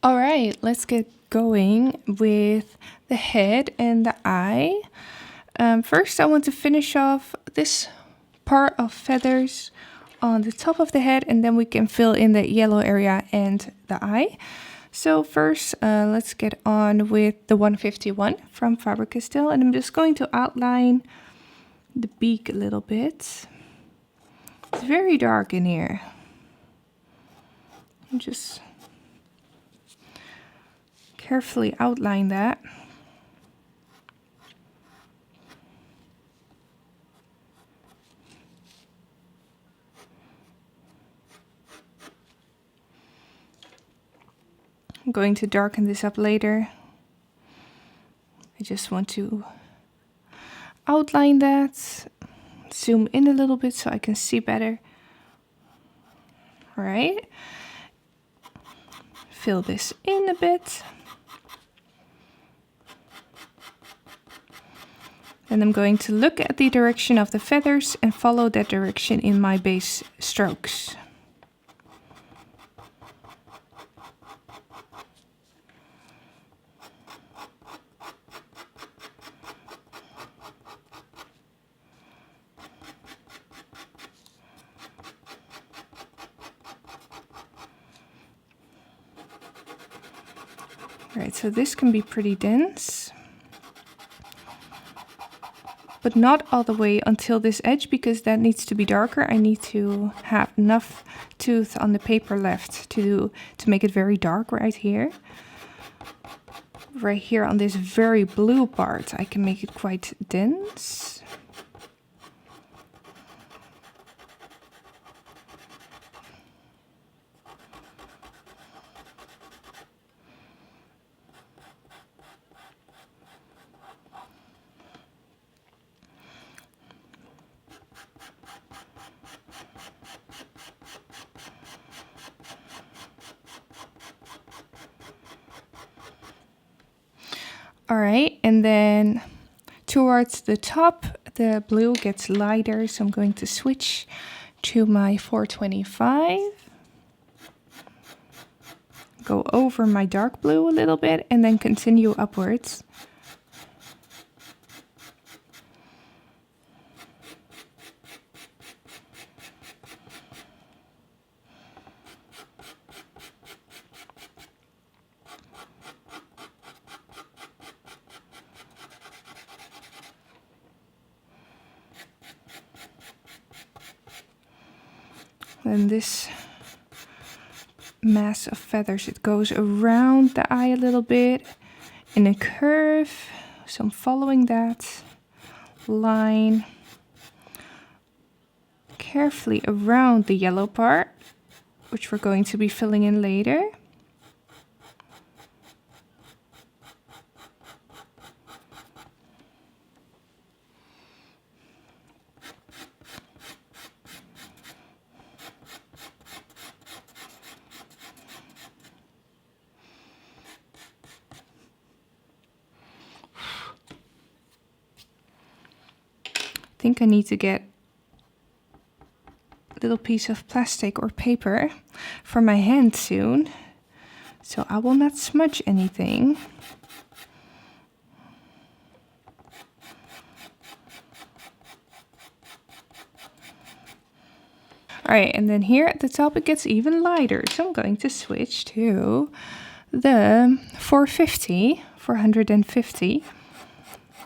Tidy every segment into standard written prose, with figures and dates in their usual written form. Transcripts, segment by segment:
All right, let's get going with the head and the eye. First, I want to finish off this part of feathers on the top of the head, and then we can fill in the yellow area and the eye. So first, let's get on with the 151 from Faber-Castell, and I'm just going to outline the beak a little bit. It's very dark in here. Just carefully outline that. I'm going to darken this up later. I just want to outline that, zoom in a little bit so I can see better. All right, fill this in a bit. And I'm going to look at the direction of the feathers and follow that direction in my base strokes. Right, so this can be pretty dense, but not all the way until this edge, because that needs to be darker. I need to have enough tooth on the paper left to make it very dark right here. Right here on this very blue part, I can make it quite dense. All right, and then towards the top, the blue gets lighter, so I'm going to switch to my 425. Go over my dark blue a little bit and then continue upwards. And this mass of feathers, it goes around the eye a little bit in a curve. So I'm following that line carefully around the yellow part, which we're going to be filling in later. I think I need to get a little piece of plastic or paper for my hand soon, so I will not smudge anything. All right, and then here at the top it gets even lighter, so I'm going to switch to the 450.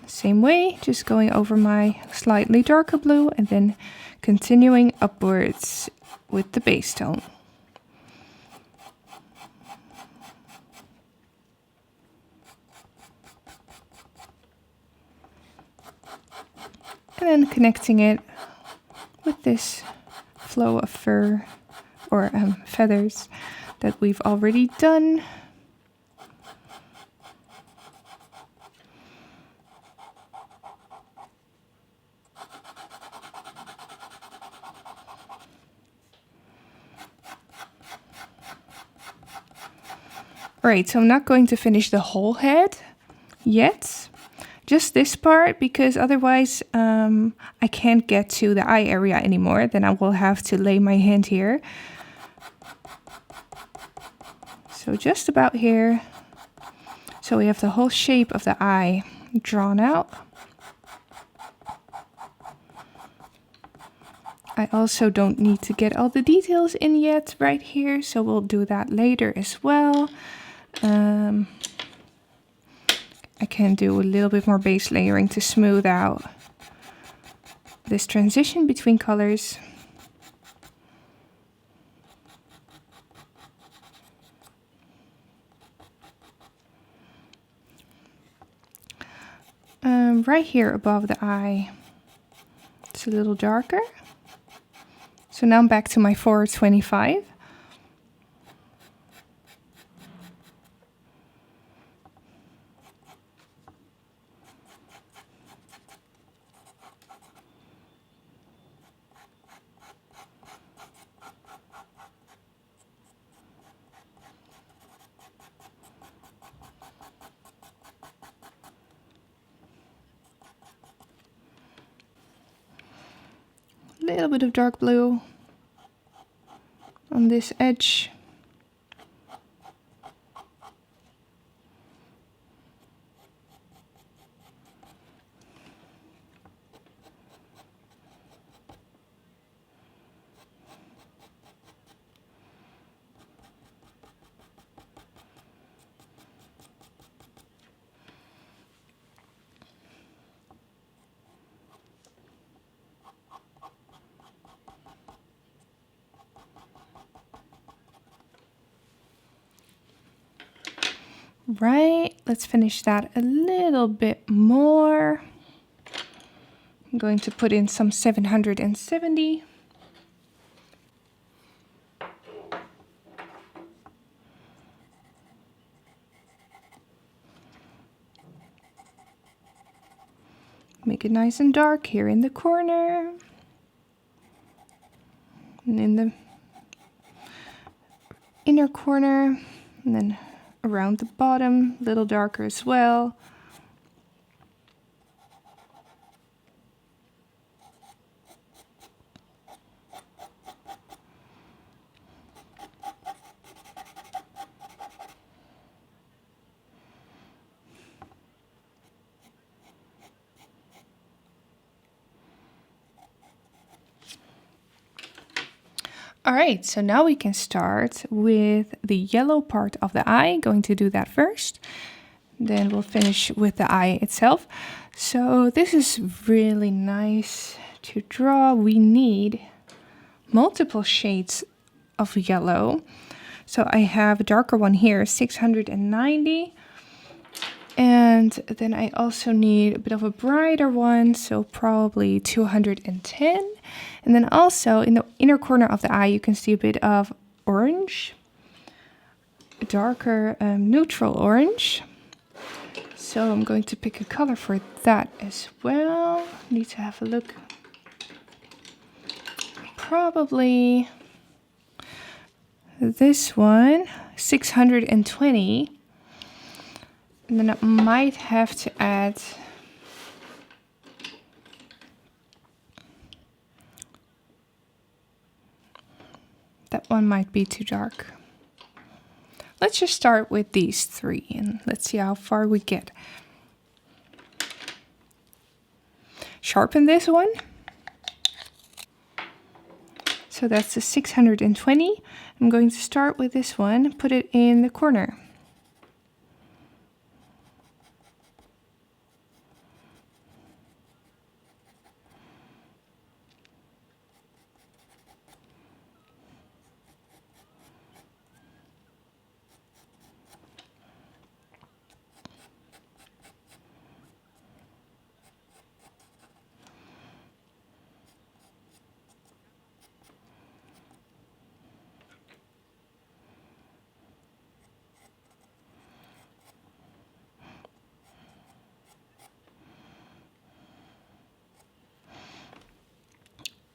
Same way, just going over my slightly darker blue and then continuing upwards with the base tone. And then connecting it with this flow of fur or feathers that we've already done. Alright, so I'm not going to finish the whole head yet, just this part, because otherwise I can't get to the eye area anymore. Then I will have to lay my hand here. So just about here. So we have the whole shape of the eye drawn out. I also don't need to get all the details in yet right here, so we'll do that later as well. I can do a little bit more base layering to smooth out this transition between colors. Right here above the eye, it's a little darker. So now I'm back to my 425. Little bit of dark blue on this edge. Right, let's finish that a little bit more. I'm going to put in some 770. Make it nice and dark here in the corner. And in the inner corner, and then around the bottom, a little darker as well. All right, so now we can start with the yellow part of the eye. Going to do that first. Then we'll finish with the eye itself. So this is really nice to draw. We need multiple shades of yellow. So I have a darker one here, 690. And then I also need a bit of a brighter one, so probably 210. And then also in the inner corner of the eye, you can see a bit of orange, a darker neutral orange. So I'm going to pick a color for that as well. Need to have a look. Probably this one, 620. And then I might have to add that one, might be too dark. Let's just start with these three and let's see how far we get. Sharpen this one. So that's the 620. I'm going to start with this one, put it in the corner.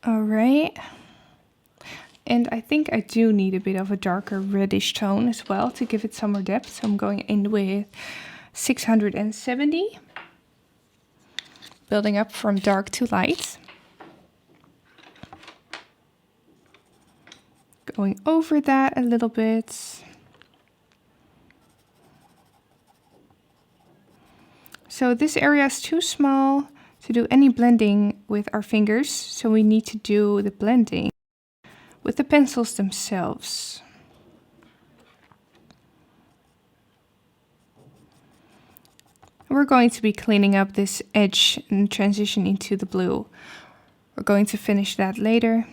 All right, and I think I do need a bit of a darker reddish tone as well to give it some more depth. So I'm going in with 670, building up from dark to light. Going over that a little bit. So this area is too small to do any blending with our fingers, so we need to do the blending with the pencils themselves. We're going to be cleaning up this edge and transition into the blue. We're going to finish that later.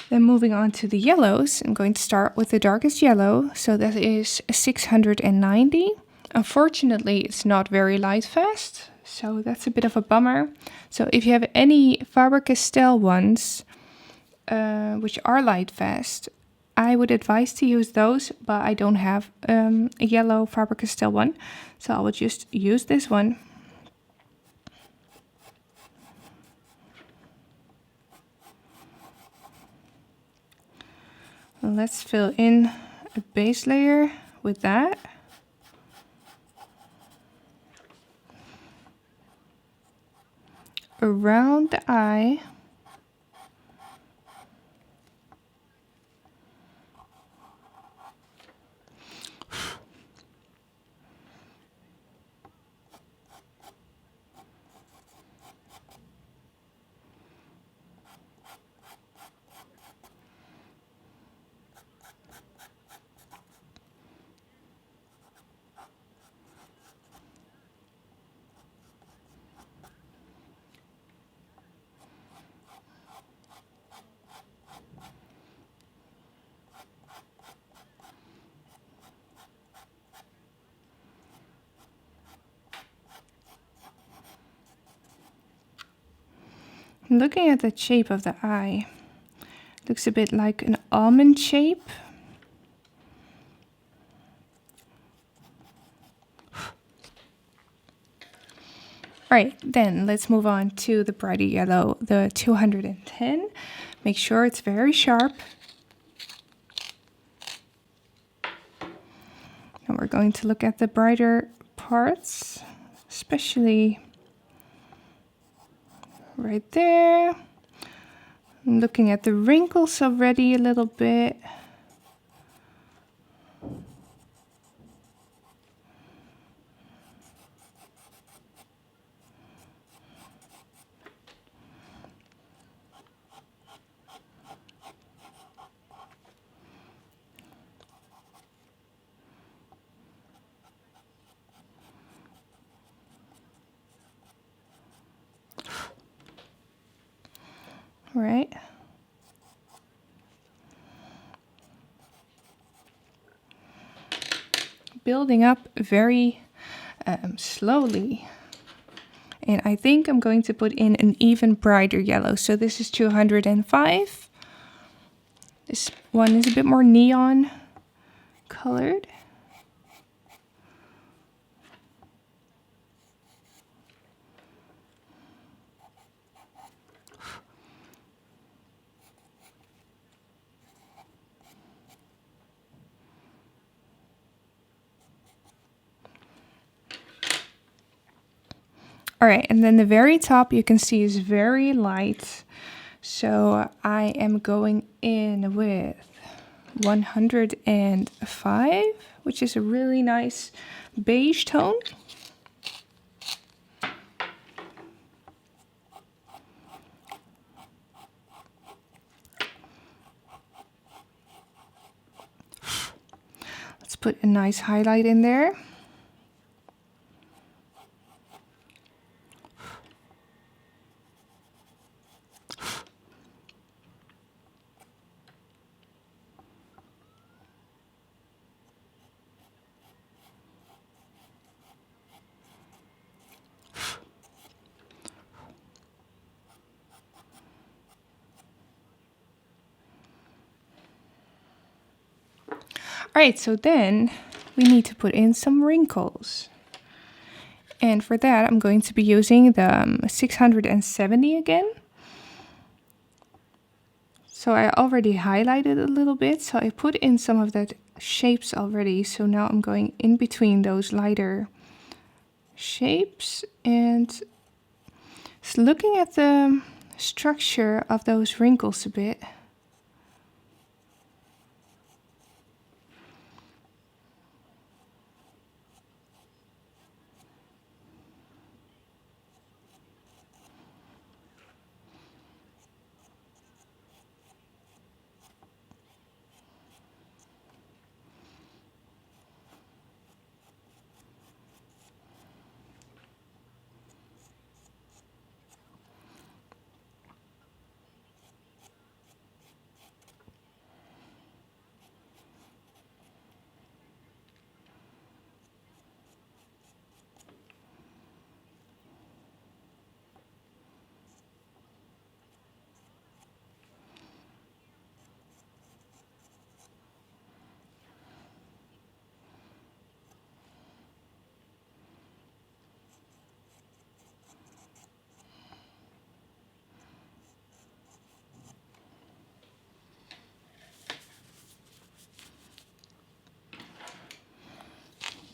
Then moving on to the yellows, I'm going to start with the darkest yellow. So that is 690. Unfortunately, it's not very light fast, so that's a bit of a bummer. So if you have any Faber-Castell ones, which are light fast, I would advise to use those, but I don't have a yellow Faber-Castell one, so I will just use this one. Let's fill in a base layer with that. Around the eye. Looking at the shape of the eye, looks a bit like an almond shape. Alright, then let's move on to the brighter yellow, the 210. Make sure it's very sharp. And we're going to look at the brighter parts, especially right there. I'm looking at the wrinkles already a little bit. Right. Building up very slowly. And I think I'm going to put in an even brighter yellow. So this is 205. This one is a bit more neon colored. All right, and then the very top you can see is very light. So I am going in with 105, which is a really nice beige tone. Let's put a nice highlight in there. All right, so then we need to put in some wrinkles. And for that, I'm going to be using the 670 again. So I already highlighted a little bit, so I put in some of that shapes already. So now I'm going in between those lighter shapes and looking at the structure of those wrinkles a bit.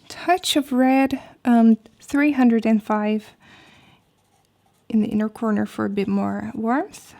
Touch of red, 305 in the inner corner for a bit more warmth.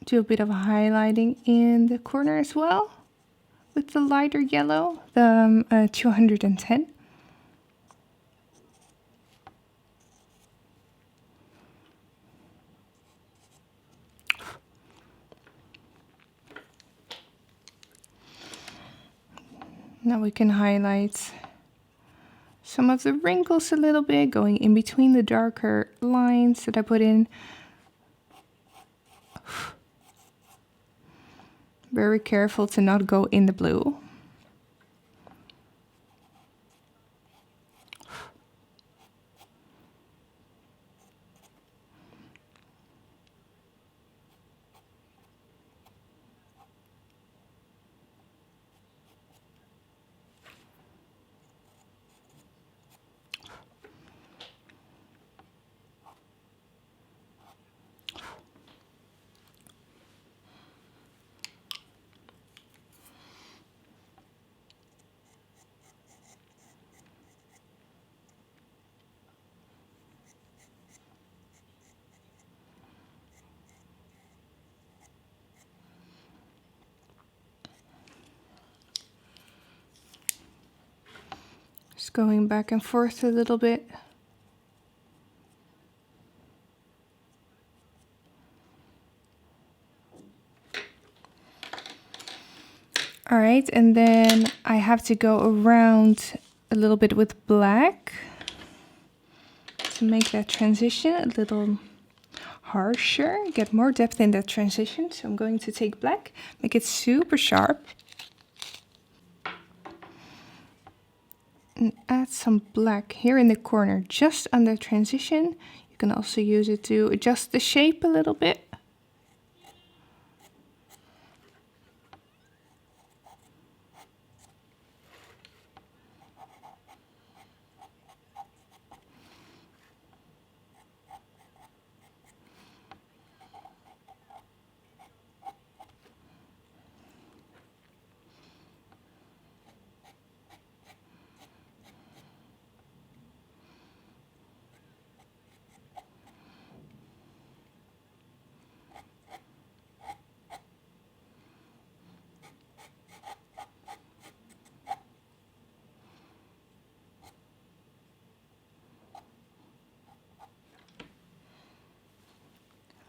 Do a bit of highlighting in the corner as well with the lighter yellow, the 210. Now we can highlight some of the wrinkles a little bit, going in between the darker lines that I put in. Very careful to not go in the blue. Just going back and forth a little bit. All right, and then I have to go around a little bit with black to make that transition a little harsher, get more depth in that transition. So I'm going to take black, make it super sharp. And add some black here in the corner, just under transition. You can also use it to adjust the shape a little bit.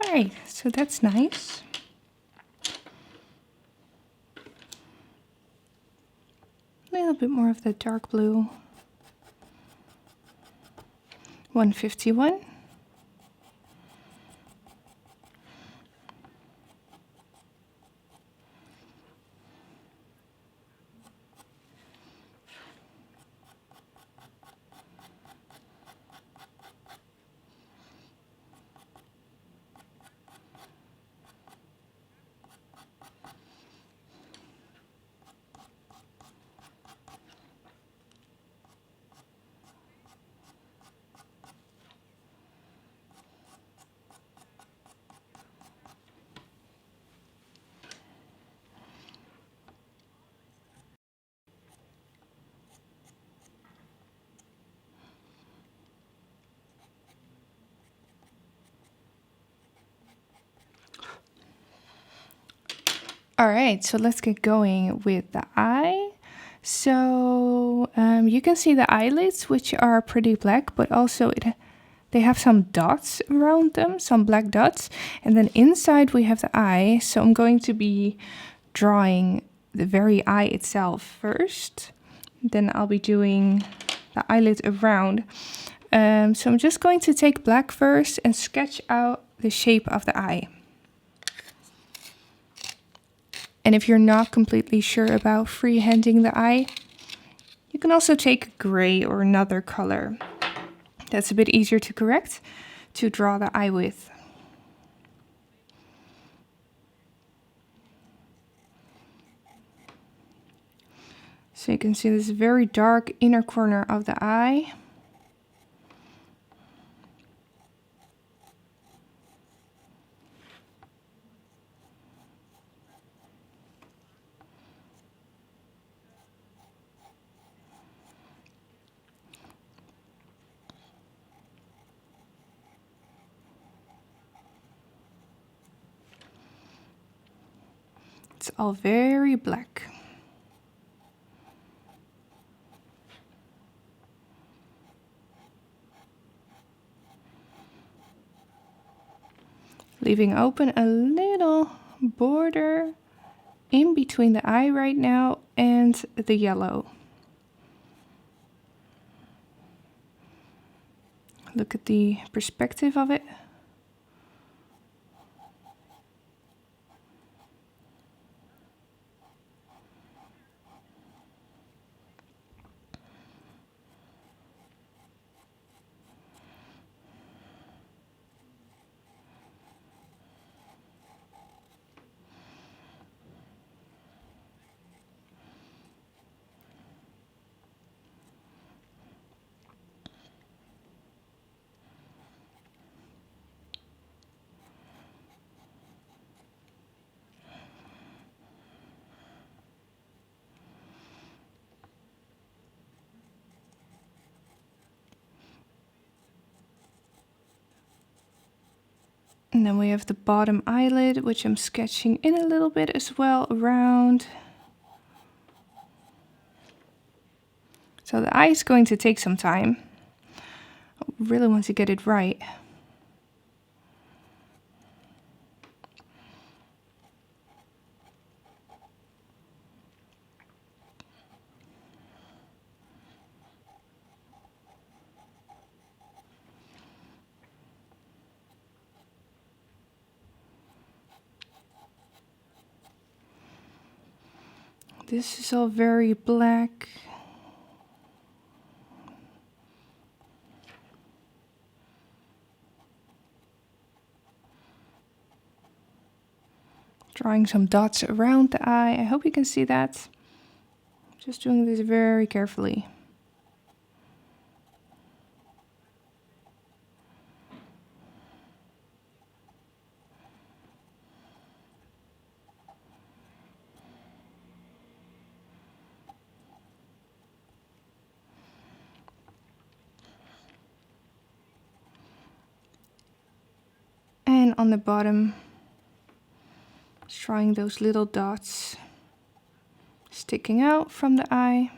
Alright, so that's nice. A little bit more of the dark blue. 151. All right, so let's get going with the eye. So you can see the eyelids, which are pretty black, but also they have some dots around them, some black dots. And then inside we have the eye. So I'm going to be drawing the very eye itself first. Then I'll be doing the eyelid around. So I'm just going to take black first and sketch out the shape of the eye. And if you're not completely sure about freehanding the eye, you can also take gray or another color. That's a bit easier to correct to draw the eye with. So you can see this very dark inner corner of the eye. It's all very black. Leaving open a little border in between the eye right now and the yellow. Look at the perspective of it. And then we have the bottom eyelid, which I'm sketching in a little bit as well around. So the eye is going to take some time. I really want to get it right. This is all very black. Drawing some dots around the eye. I hope you can see that. Just doing this very carefully. And on the bottom, drawing those little dots sticking out from the eye.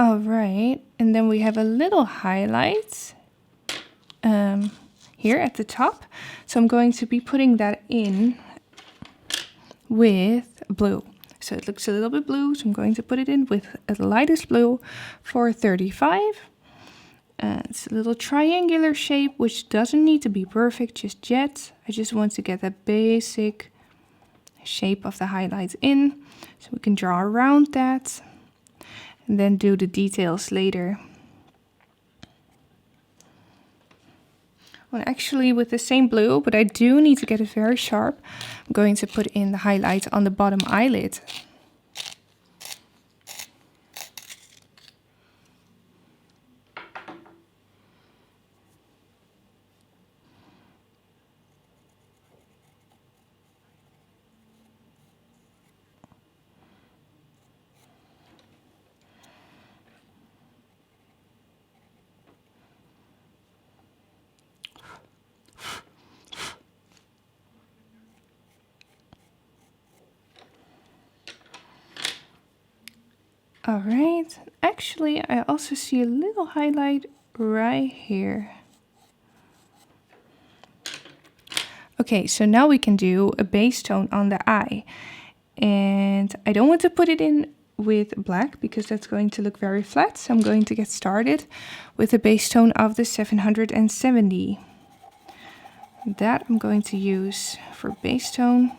All right, and then we have a little highlight here at the top. So I'm going to be putting that in with blue. So it looks a little bit blue, so I'm going to put it in with the lightest blue for 35. It's a little triangular shape, which doesn't need to be perfect just yet. I just want to get that basic shape of the highlights in, so we can draw around that and then do the details later. Well, actually with the same blue, but I do need to get it very sharp, I'm going to put in the highlight on the bottom eyelid. All right, actually I also see a little highlight right here. Okay, so now we can do a base tone on the eye. And I don't want to put it in with black because that's going to look very flat. So I'm going to get started with a base tone of the 770. That I'm going to use for base tone.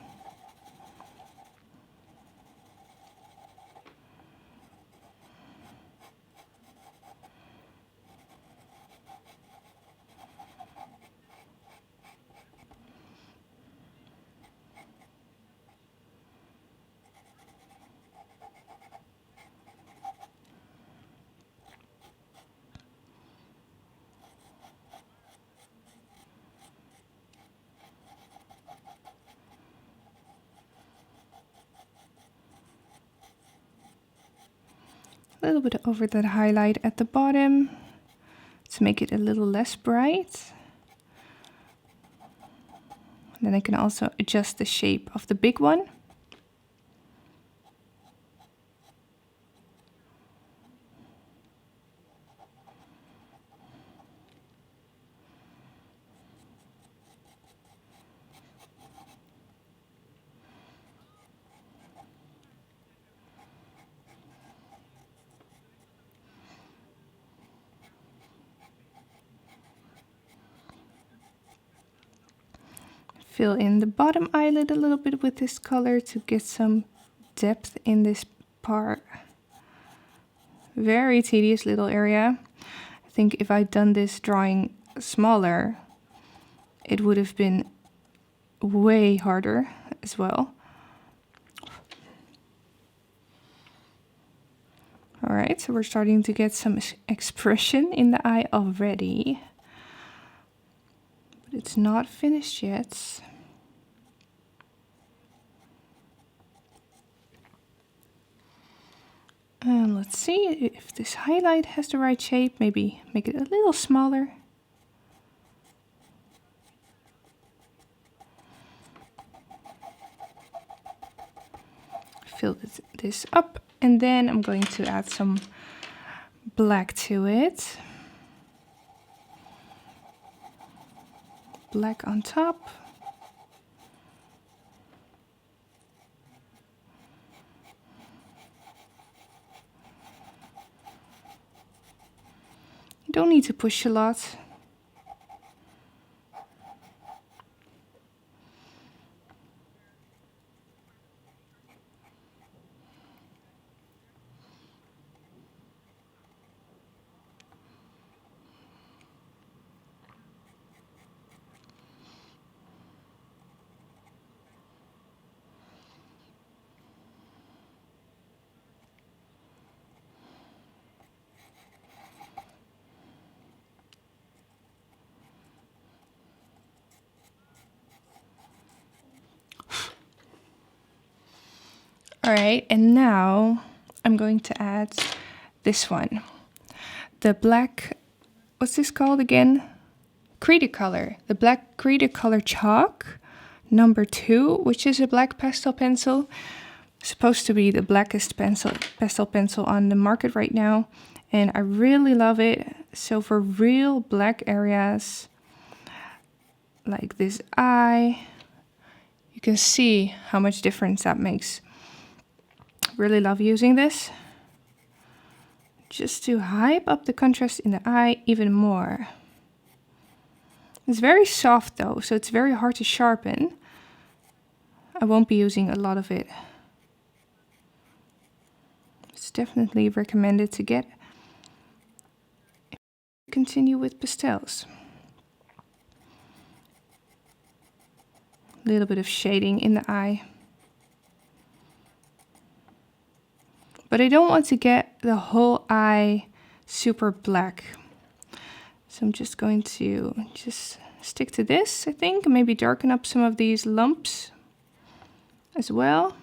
A little bit over that highlight at the bottom to make it a little less bright. Then I can also adjust the shape of the big one. Fill in the bottom eyelid a little bit with this color to get some depth in this part. Very tedious little area. I think if I'd done this drawing smaller, it would have been way harder as well. All right, so we're starting to get some expression in the eye already. But it's not finished yet. And let's see if this highlight has the right shape. Maybe make it a little smaller. Fill this up, and then I'm going to add some black to it. Black on top. You don't need to push a lot. All right, and now I'm going to add this one. The black, what's this called again? Cretacolor. The black Cretacolor chalk, number 2, which is a black pastel pencil. Supposed to be the blackest pastel pencil on the market right now. and I really love it. So for real black areas, like this eye, you can see how much difference that makes. Really love using this, just to hype up the contrast in the eye even more. It's very soft though, so it's very hard to sharpen. I won't be using a lot of it. It's definitely recommended to get. Continue with pastels. A little bit of shading in the eye. But I don't want to get the whole eye super black. So I'm just going to stick to this, I think. Maybe darken up some of these lumps as well.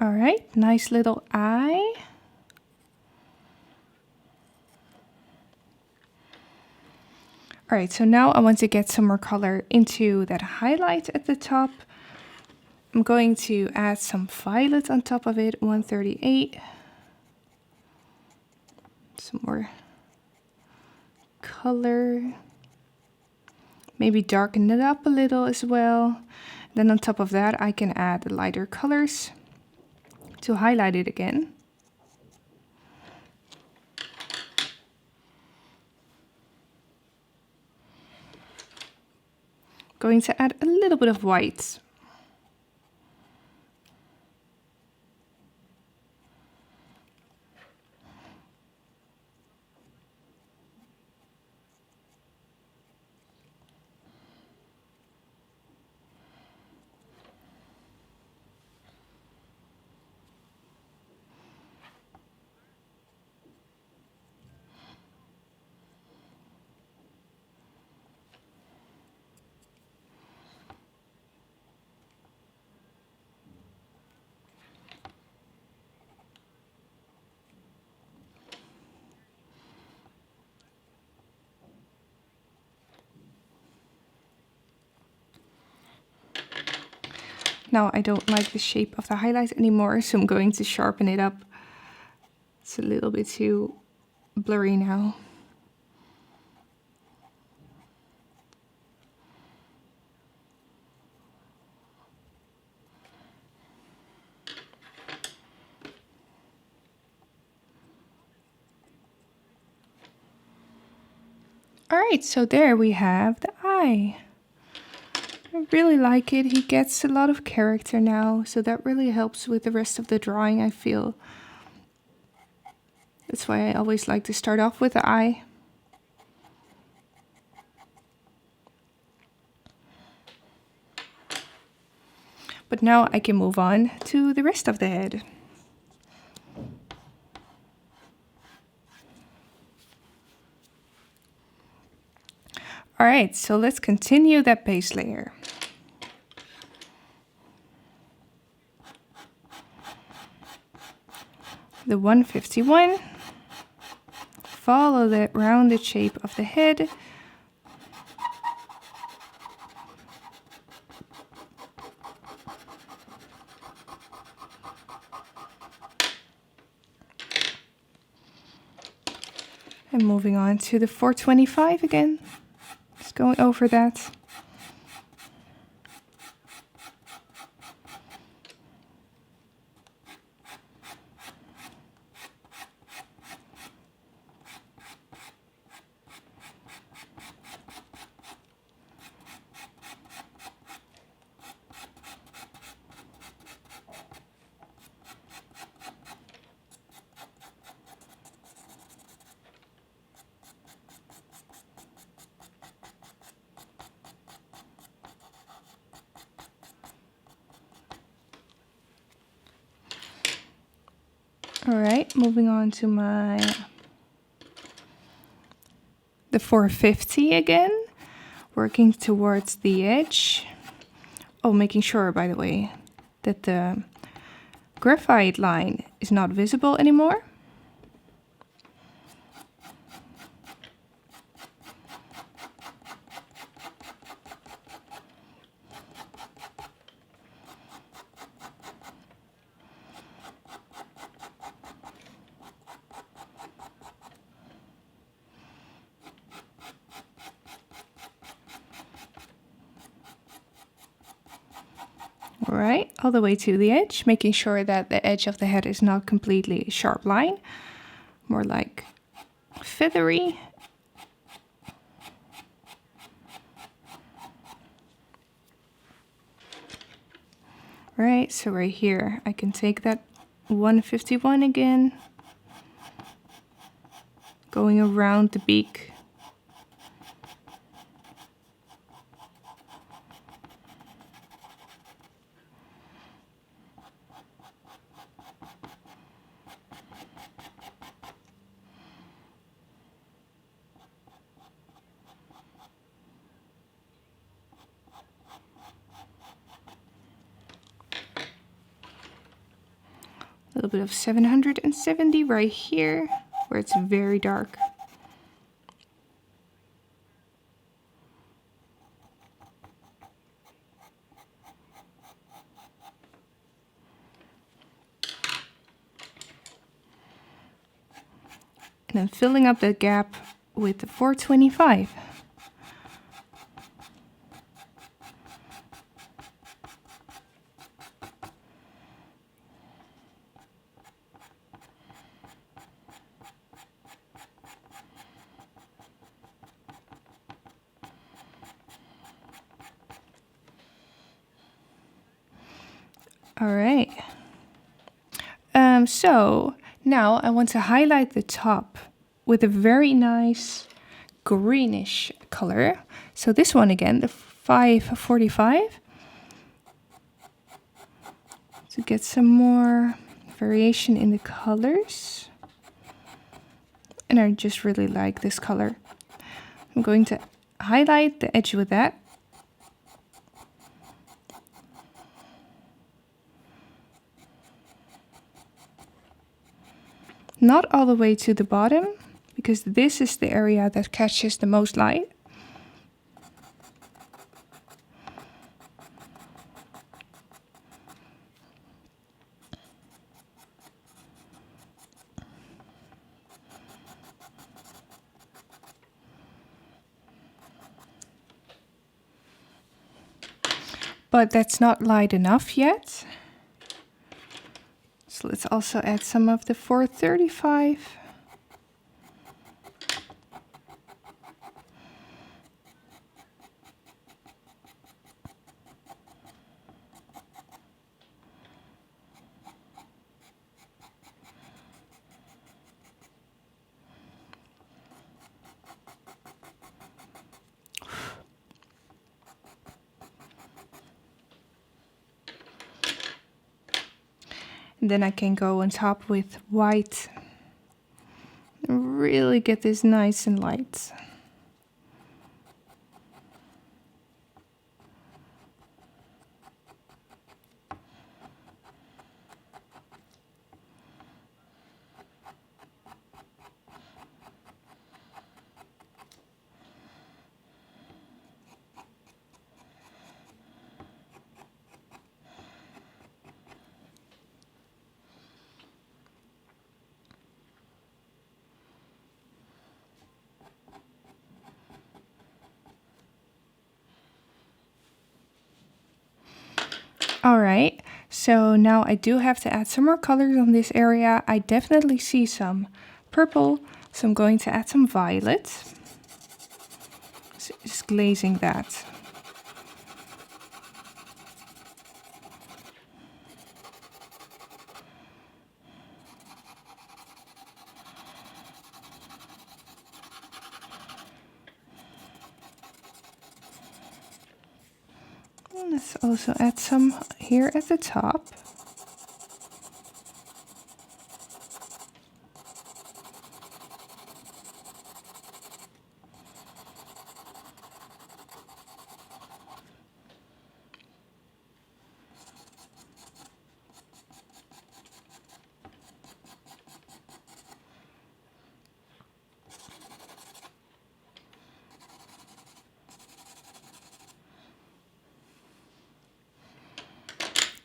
All right, nice little eye. All right, so now I want to get some more color into that highlight at the top. I'm going to add some violet on top of it, 138. Some more color. Maybe darken it up a little as well. Then on top of that, I can add lighter colors to highlight it again. Going to add a little bit of white. Now I don't like the shape of the highlight anymore, so I'm going to sharpen it up. It's a little bit too blurry now. All right, so there we have the eye. I really like it. He gets a lot of character now, so that really helps with the rest of the drawing, I feel. That's why I always like to start off with the eye. But now I can move on to the rest of the head. All right, so let's continue that base layer. The 151. Follow the rounded shape of the head. And moving on to the 425 again. Just going over that. All right, moving on to the 450 again, working towards the edge. Oh, making sure, by the way, that the graphite line is not visible anymore. right, all the way to the edge, making sure that the edge of the head is not completely a sharp line, more like feathery. Right, so right here, I can take that 151 again, going around the beak. A little bit of 770 right here, where it's very dark. And then filling up that gap with the 425. All right. So now I want to highlight the top with a very nice greenish color. So this one again, the 545. To get some more variation in the colors. And I just really like this color. I'm going to highlight the edge with that. Not all the way to the bottom, because this is the area that catches the most light. But that's not light enough yet. So let's also add some of the 435. And then I can go on top with white. Really get this nice and light. All right, so now I do have to add some more colors on this area. I definitely see some purple, so I'm going to add some violet. So just glazing that. Let's also add some here at the top.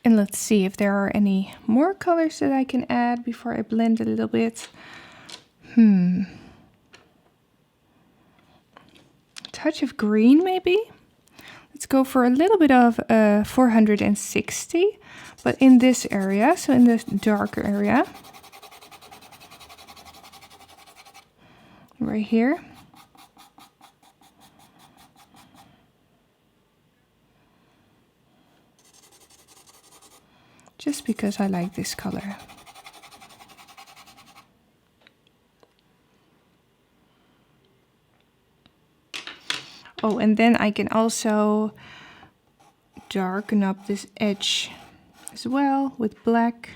And let's see if there are any more colors that I can add before I blend a little bit. Touch of green maybe. Let's go for a little bit of 460, but in this area, so in this darker area, right here. Just because I like this color. Oh, and then I can also darken up this edge as well with black.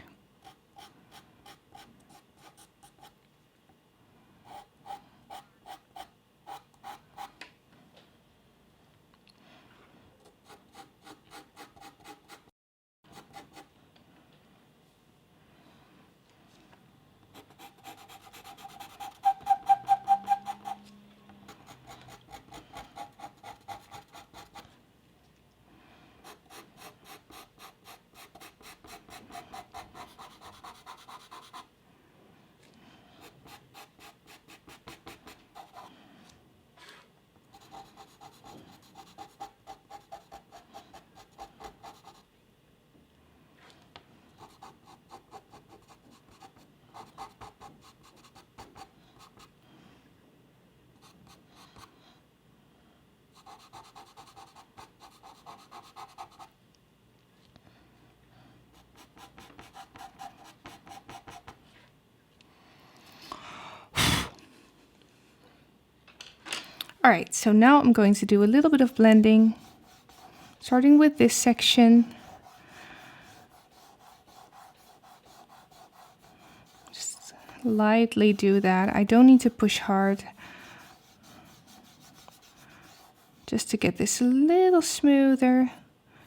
All right, so now I'm going to do a little bit of blending, starting with this section. Just lightly do that. I don't need to push hard. Just to get this a little smoother.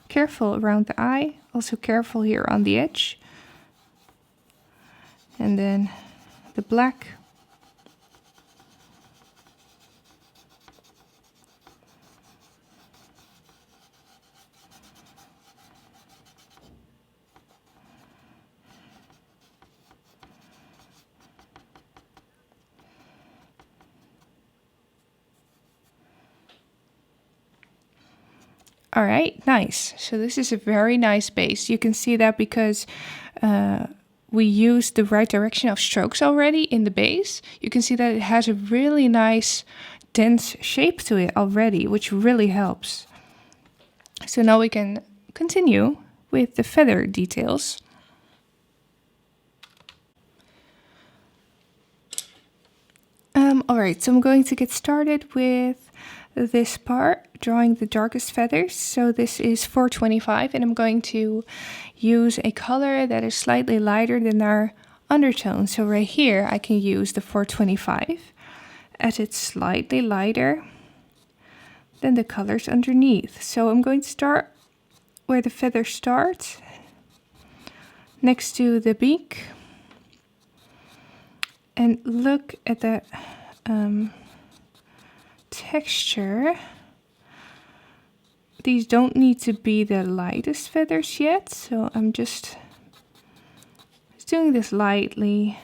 Careful around the eye, also careful here on the edge. And then the black. All right, nice. So this is a very nice base. You can see that because we used the right direction of strokes already in the base. You can see that it has a really nice dense shape to it already, which really helps. So now we can continue with the feather details. All right, so I'm going to get started with this part, drawing the darkest feathers. So this is 425, and I'm going to use a color that is slightly lighter than our undertone. So right here, I can use the 425 as it's slightly lighter than the colors underneath. So I'm going to start where the feather starts, next to the beak, and look at that texture. These don't need to be the lightest feathers yet, so I'm just doing this lightly.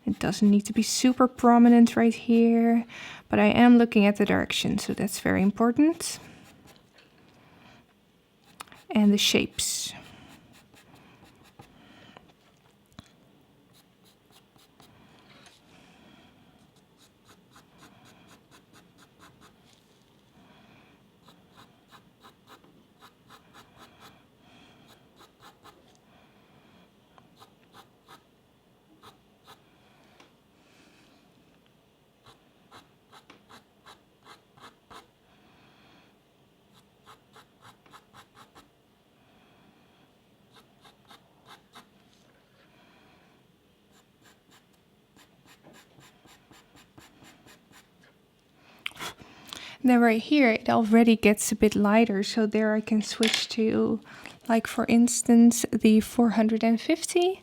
It doesn't need to be super prominent right here, but I am looking at the direction, so that's very important. And the shapes. Then right here, it already gets a bit lighter, so there I can switch to, like for instance, the 450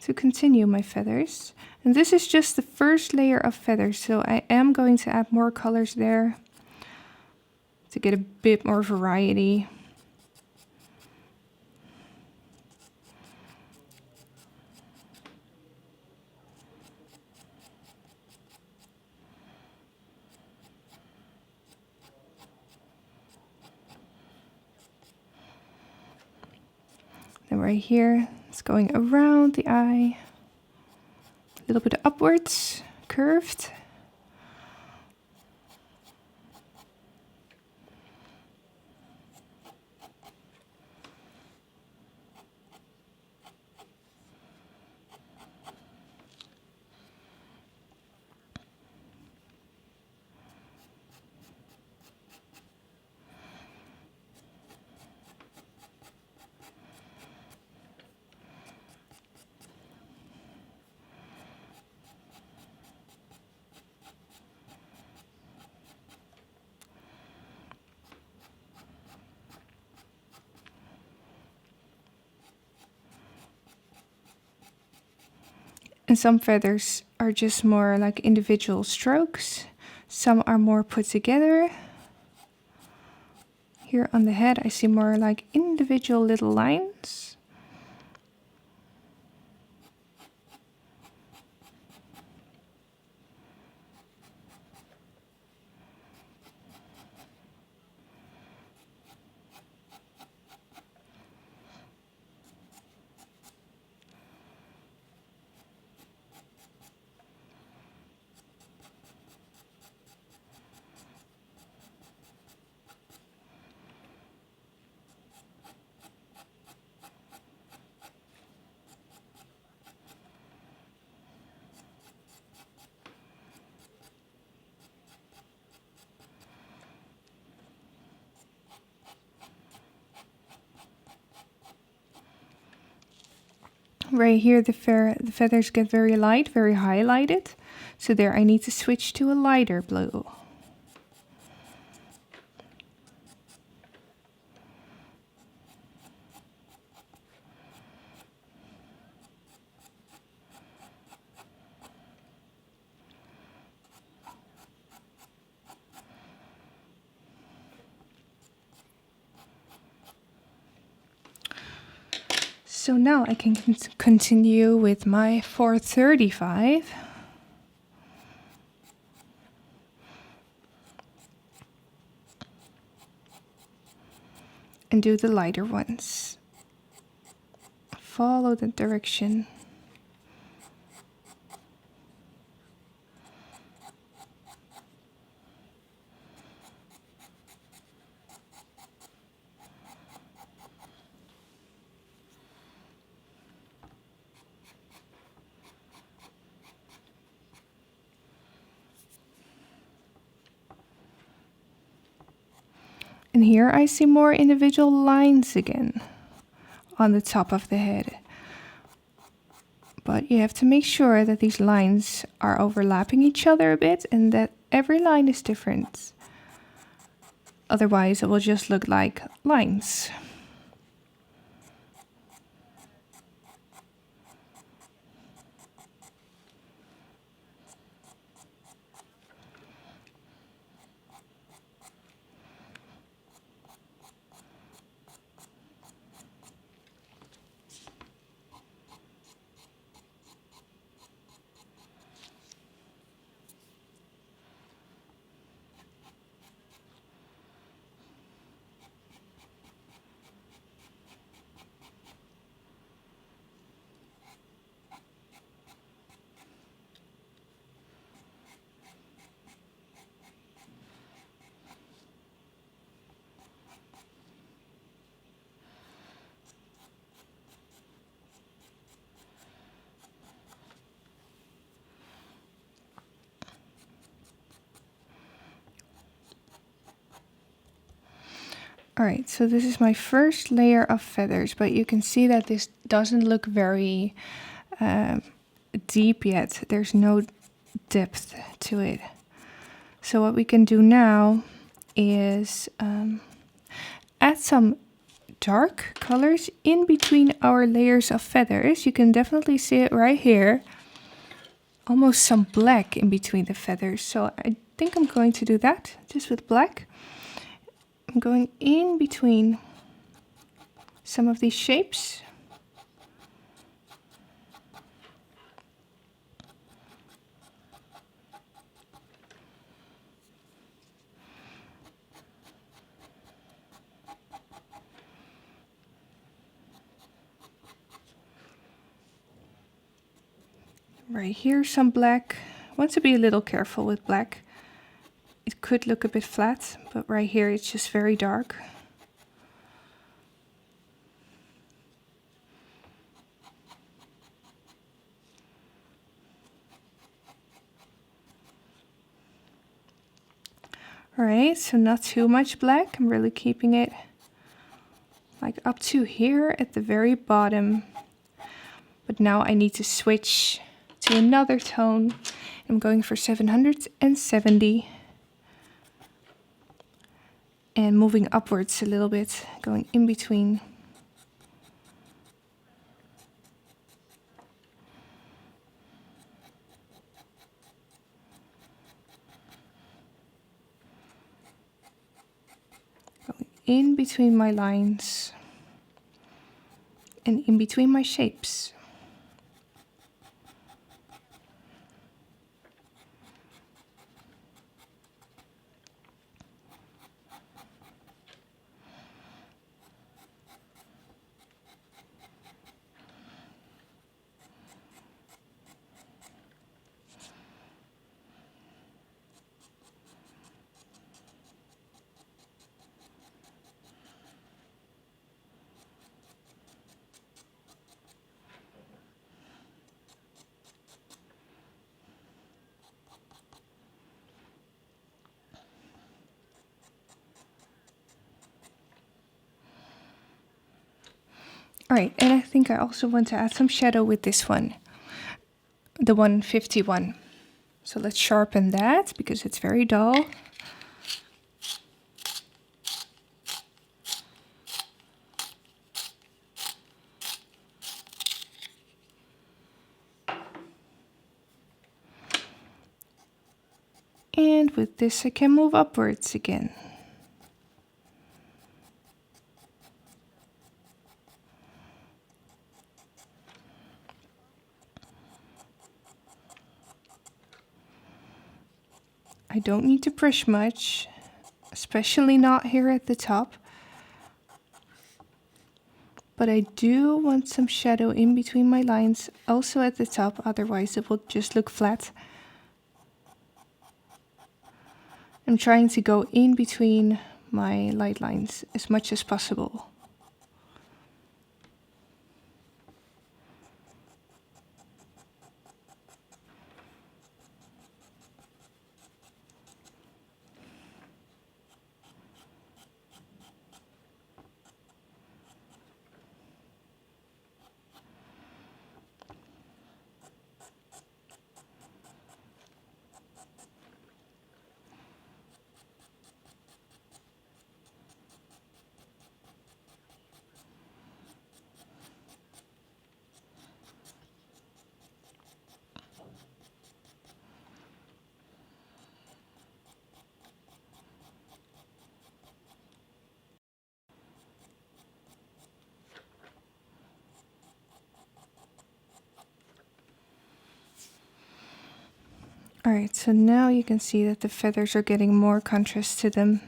to continue my feathers. And this is just the first layer of feathers, so I am going to add more colors there to get a bit more variety. And right here, it's going around the eye, a little bit upwards, curved. And some feathers are just more like individual strokes. Some are more put together. Here on the head, I see more like individual little lines. Right here, the feathers get very light, very highlighted. So there I need to switch to a lighter blue. So now I can continue with my 435. And do the lighter ones. Follow the direction. And here I see more individual lines again on the top of the head. But you have to make sure that these lines are overlapping each other a bit and that every line is different. Otherwise it will just look like lines. Alright, so this is my first layer of feathers, but you can see that this doesn't look very deep yet. There's no depth to it. So what we can do now is add some dark colors in between our layers of feathers. You can definitely see it right here. Almost some black in between the feathers. So I think I'm going to do that just with black. I'm going in between some of these shapes. Right here, some black. I want to be a little careful with black. It could look a bit flat, but right here it's just very dark. Alright, so not too much black. I'm really keeping it like up to here at the very bottom. But now I need to switch to another tone. I'm going for 770. And moving upwards a little bit, going in between. Going in between my lines. And in between my shapes. Alright, and I think I also want to add some shadow with this one, the 151. So let's sharpen that because it's very dull. And with this I can move upwards again. I don't need to brush much, especially not here at the top. But I do want some shadow in between my lines, also at the top, otherwise it will just look flat. I'm trying to go in between my light lines as much as possible. Alright, so now you can see that the feathers are getting more contrast to them.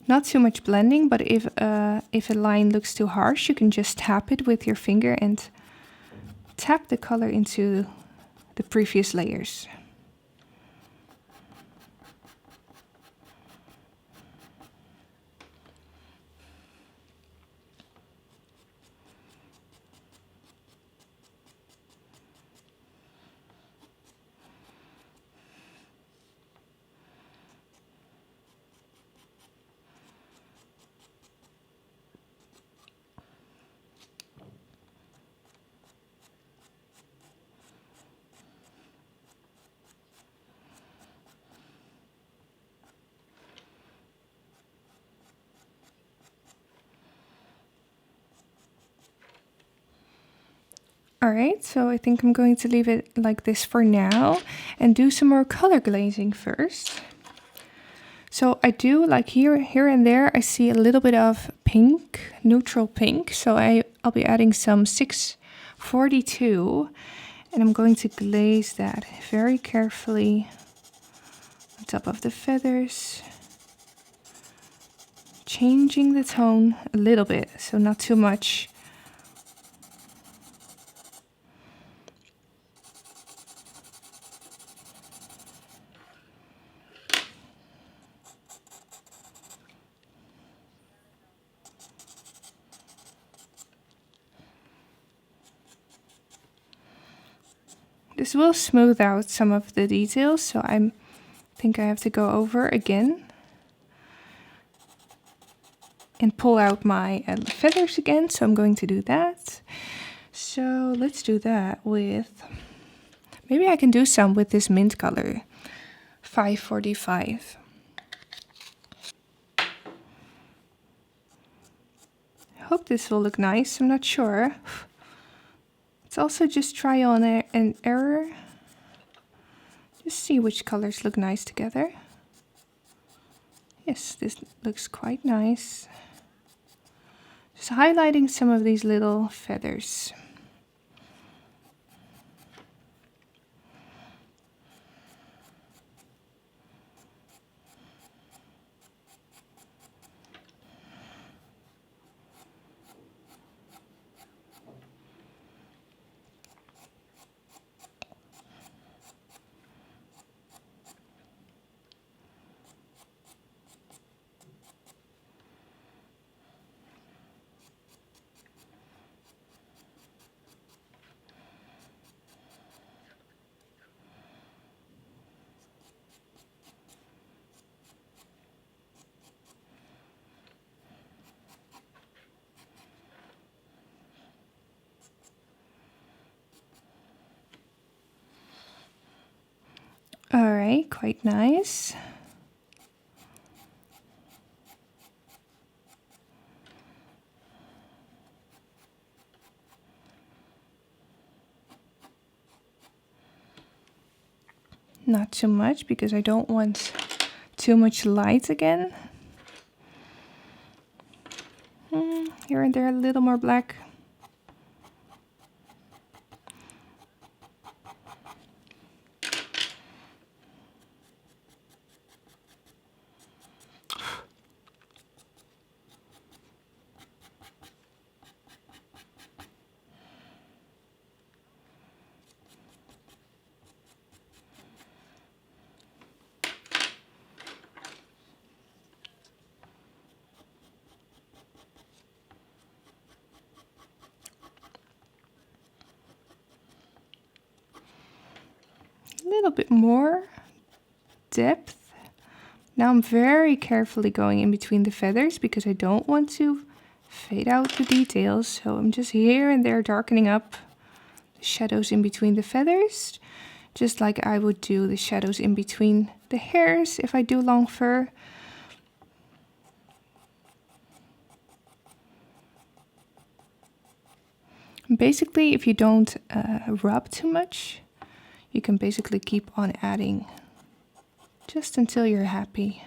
Not too much blending, but if a line looks too harsh, you can just tap it with your finger and tap the color into the previous layers. Alright, so I think I'm going to leave it like this for now and do some more color glazing first. So I do like here and there I see a little bit of pink, neutral pink. So I'll be adding some 642 and I'm going to glaze that very carefully on top of the feathers. changing the tone a little bit, so not too much. This will smooth out some of the details, so I think I have to go over again and pull out my feathers again, so I'm going to do that. So let's do that with, maybe I can do some with this mint color, 545. I hope this will look nice, I'm not sure. It's also just try on and error. Just see which colors look nice together. Yes, this looks quite nice. Just highlighting some of these little feathers. Alright, quite nice. Not too much because I don't want too much light again. Here and there a little more black. A little bit more depth. Now I'm very carefully going in between the feathers because I don't want to fade out the details. So I'm just here and there darkening up the shadows in between the feathers, just like I would do the shadows in between the hairs if I do long fur. Basically, if you don't rub too much, you can basically keep on adding just until you're happy.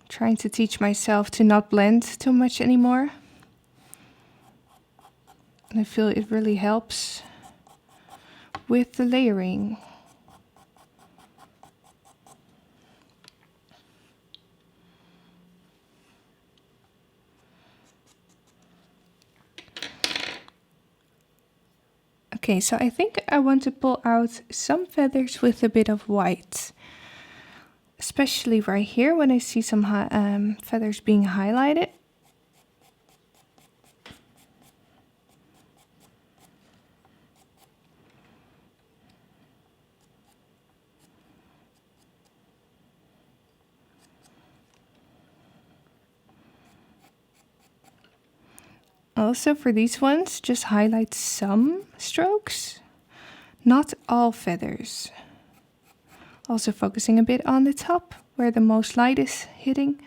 Trying to teach myself to not blend too much anymore. And I feel it really helps with the layering. Okay, so I think I want to pull out some feathers with a bit of white. Especially right here when I see some feathers being highlighted. Also for these ones, just highlight some strokes, not all feathers. Also focusing a bit on the top where the most light is hitting.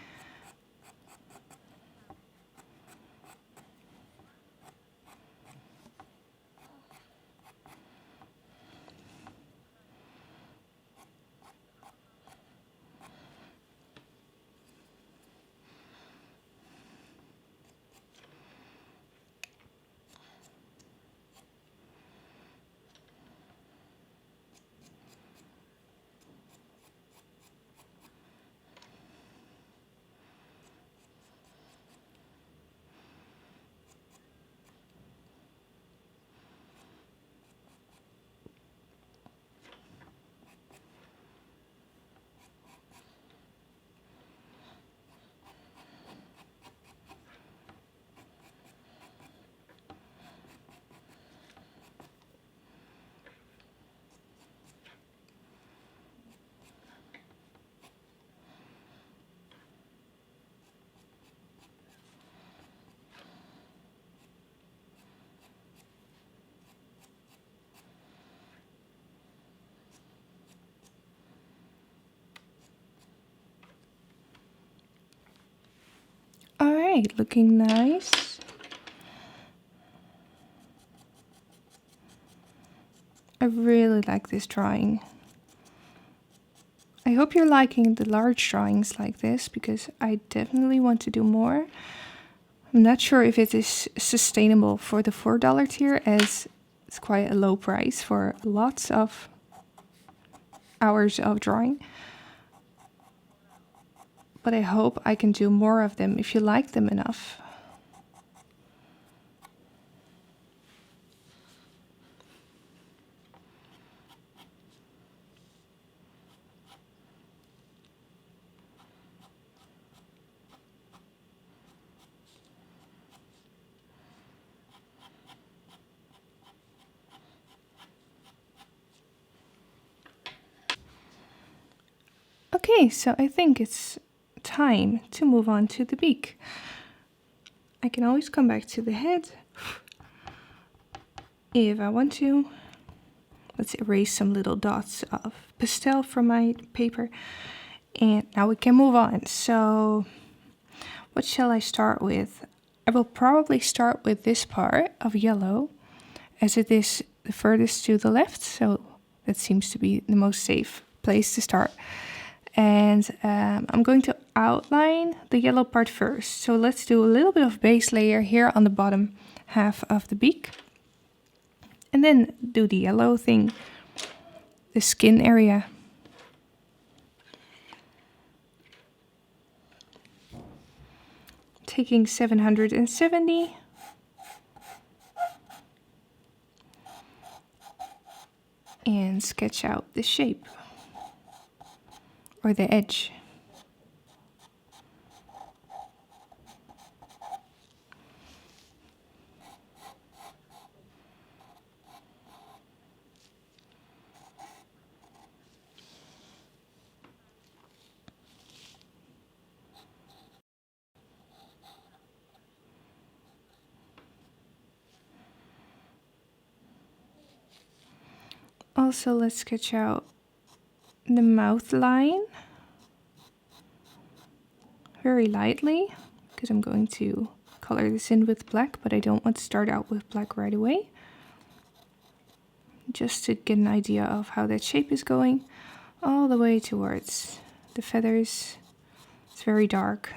Okay, looking nice. I really like this drawing. I hope you're liking the large drawings like this, because I definitely want to do more. I'm not sure if it is sustainable for the $4 tier, as it's quite a low price for lots of hours of drawing. But I hope I can do more of them if you like them enough. Okay, so I think it's time to move on to the beak. I can always come back to the head if I want to. Let's erase some little dots of pastel from my paper. And now we can move on. So what shall I start with? I will probably start with this part of yellow, as it is the furthest to the left. So that seems to be the most safe place to start. And I'm going to outline the yellow part first. So let's do a little bit of base layer here on the bottom half of the beak. And then do the yellow thing, the skin area. Taking 770. And sketch out the shape. Or the edge. Also, let's sketch out the mouth line. Very lightly, because I'm going to color this in with black, but I don't want to start out with black right away. Just to get an idea of how that shape is going, all the way towards the feathers. It's very dark.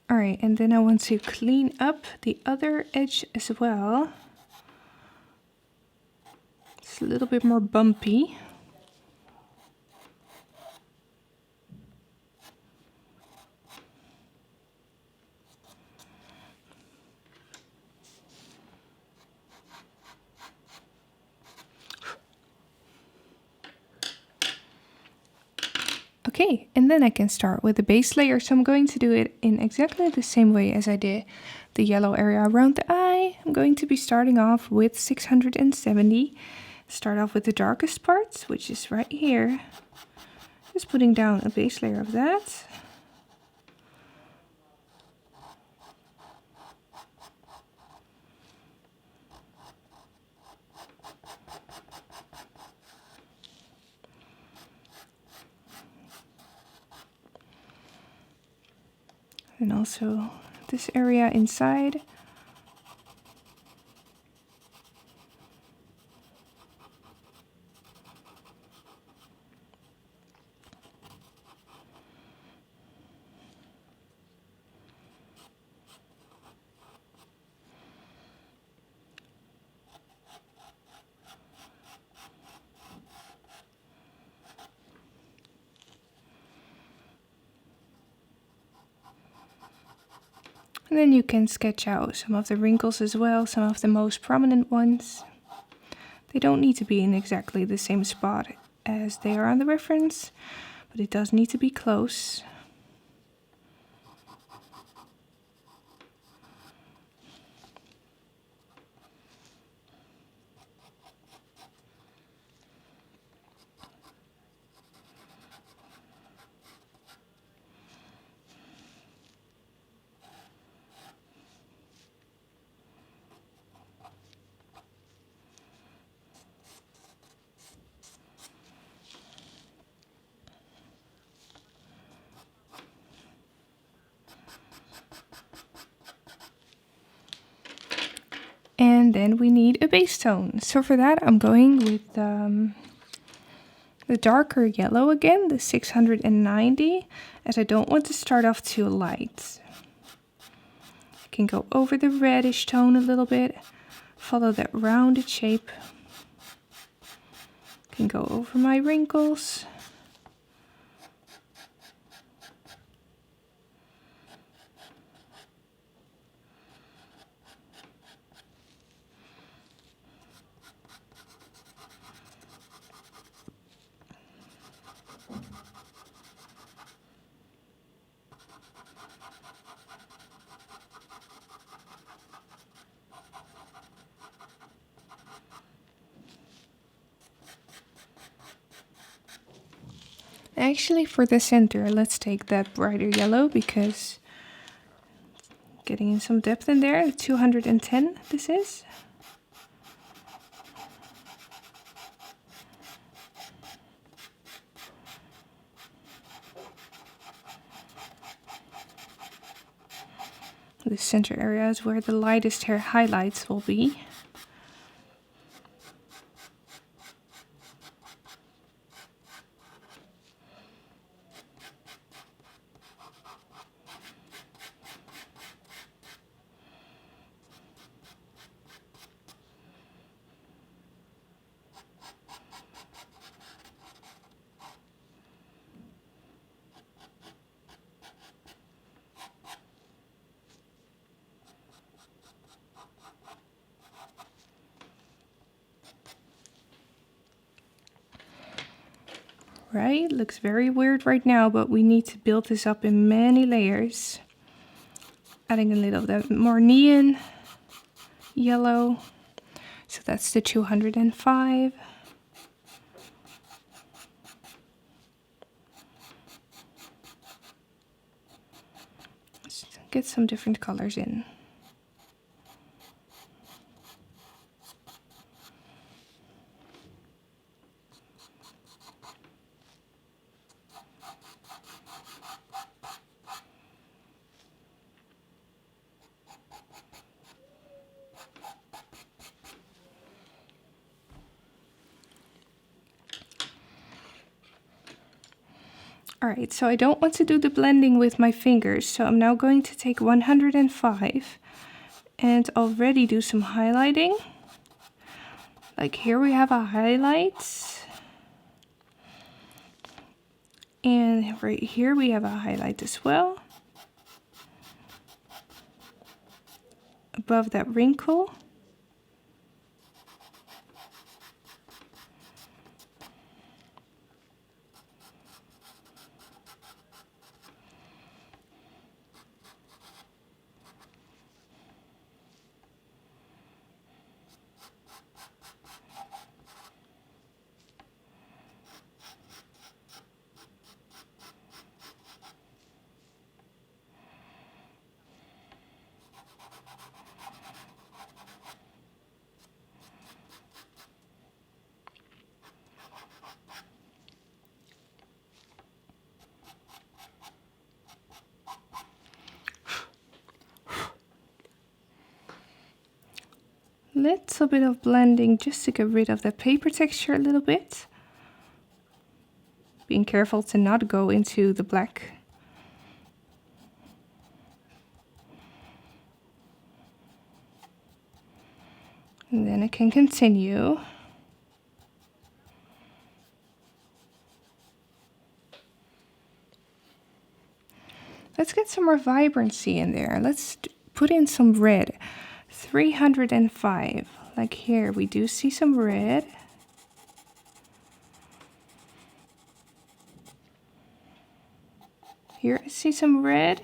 Alright, and then I want to clean up the other edge as well. It's a little bit more bumpy. Okay, and then I can start with the base layer. So I'm going to do it in exactly the same way as I did the yellow area around the eye. I'm going to be starting off with 670. Start off with the darkest parts, which is right here. Just putting down a base layer of that. And also this area inside. And then you can sketch out some of the wrinkles as well, some of the most prominent ones. They don't need to be in exactly the same spot as they are on the reference, but it does need to be close. And then we need a base tone. So for that, I'm going with the darker yellow again, the 690, as I don't want to start off too light. I can go over the reddish tone a little bit, follow that rounded shape. Can go over my wrinkles. Actually, for the center, let's take that brighter yellow because getting in some depth in there. 210 this is. The center area is where the lightest hair highlights will be. Right, looks very weird right now, but we need to build this up in many layers. Adding a little bit more neon yellow. So that's the 205. Let's get some different colors in. Alright, so I don't want to do the blending with my fingers, so I'm now going to take 105 and already do some highlighting. Like here we have a highlight. And right here we have a highlight as well. Above that wrinkle. Little bit of blending just to get rid of the paper texture a little bit. Being careful to not go into the black. And then I can continue. Let's get some more vibrancy in there. Let's put in some red. 305. Like here, we do see some red. Here I see some red.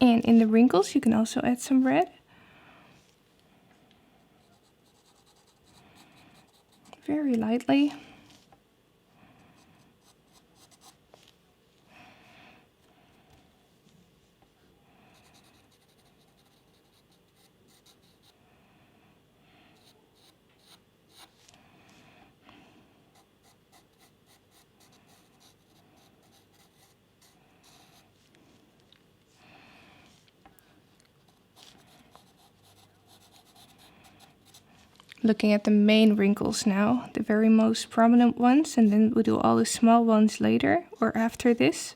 And in the wrinkles, you can also add some red. very lightly. Looking at the main wrinkles now, the very most prominent ones, and then we'll do all the small ones later or after this.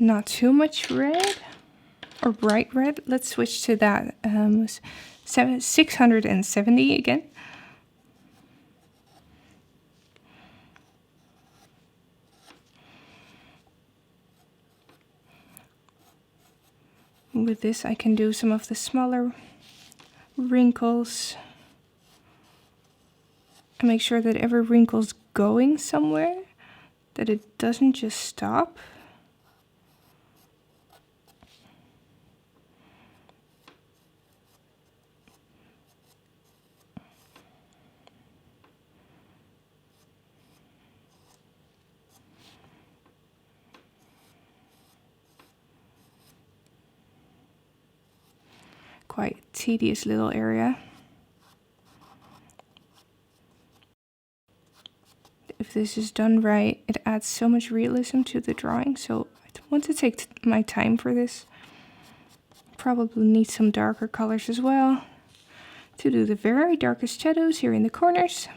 Not too much red or bright red. Let's switch to that 670 again. With this I can do some of the smaller wrinkles and make sure that every wrinkle's going somewhere, that it doesn't just stop. Quite tedious little area. If this is done right, it adds so much realism to the drawing, so I want to take my time for this. Probably need some darker colors as well to do the very darkest shadows here in the corners.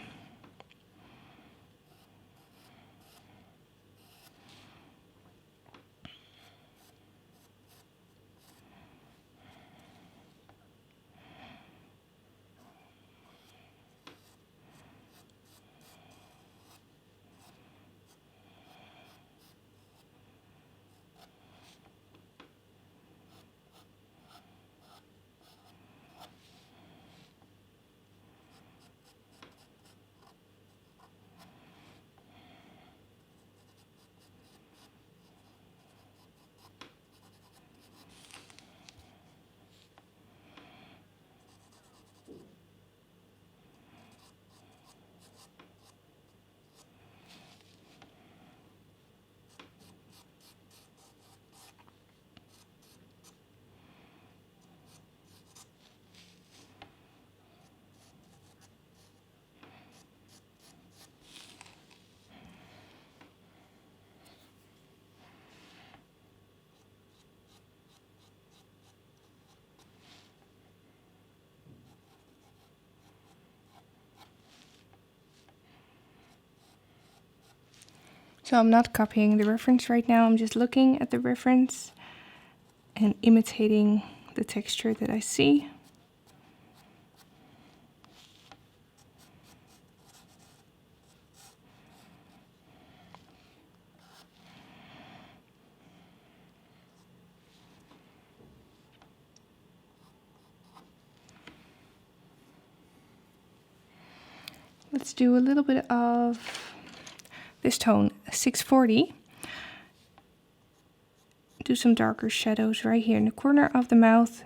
So I'm not copying the reference right now, I'm just looking at the reference and imitating the texture that I see. Let's do a little bit of this tone, 640. Do some darker shadows right here in the corner of the mouth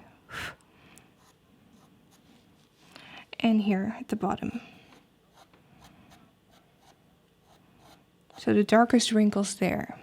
and here at the bottom. So the darkest wrinkles there.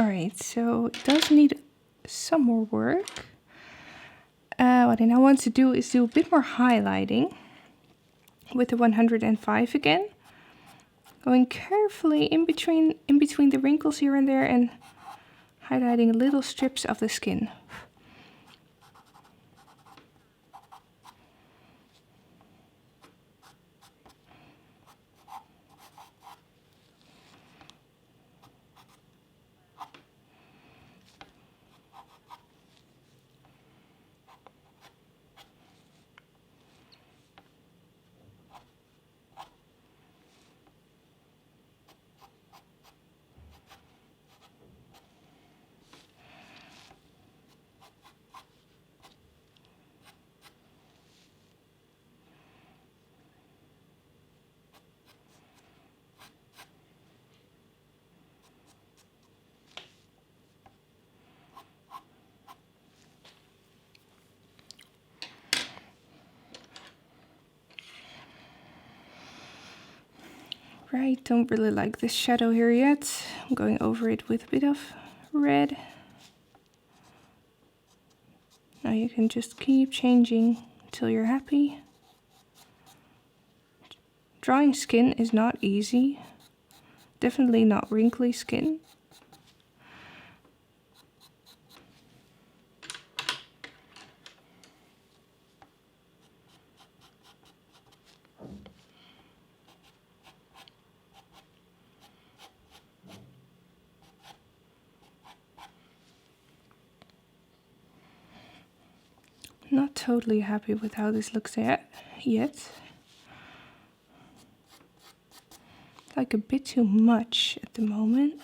Alright, so it does need some more work. What I now want to do is do a bit more highlighting with the 105 again. Going carefully in between the wrinkles here and there and highlighting little strips of the skin. Right, don't really like this shadow here yet. I'm going over it with a bit of red. Now you can just keep changing until you're happy. Drawing skin is not easy. Definitely not wrinkly skin. Not totally happy with how this looks yet. Like a bit too much at the moment.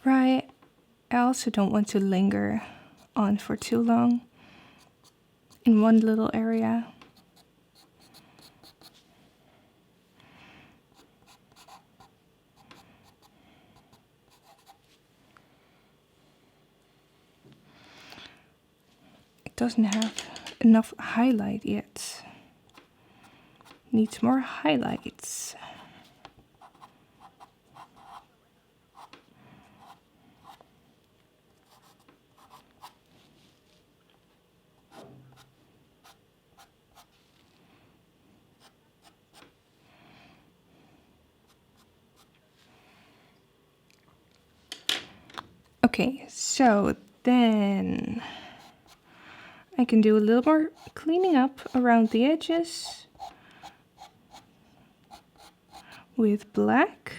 Right, I also don't want to linger on for too long in one little area. It doesn't have enough highlight yet. Needs more highlights. Okay, so then I can do a little more cleaning up around the edges with black.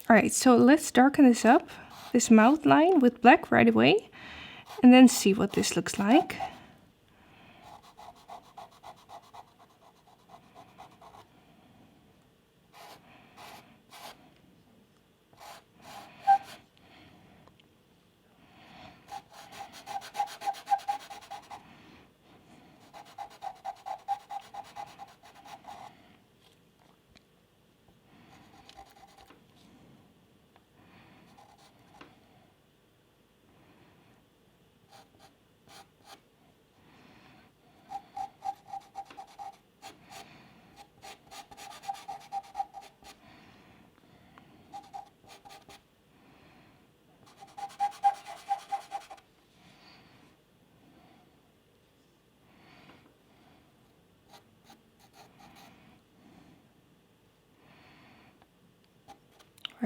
Alright, so let's darken this up, this mouth line with black right away, and then see what this looks like.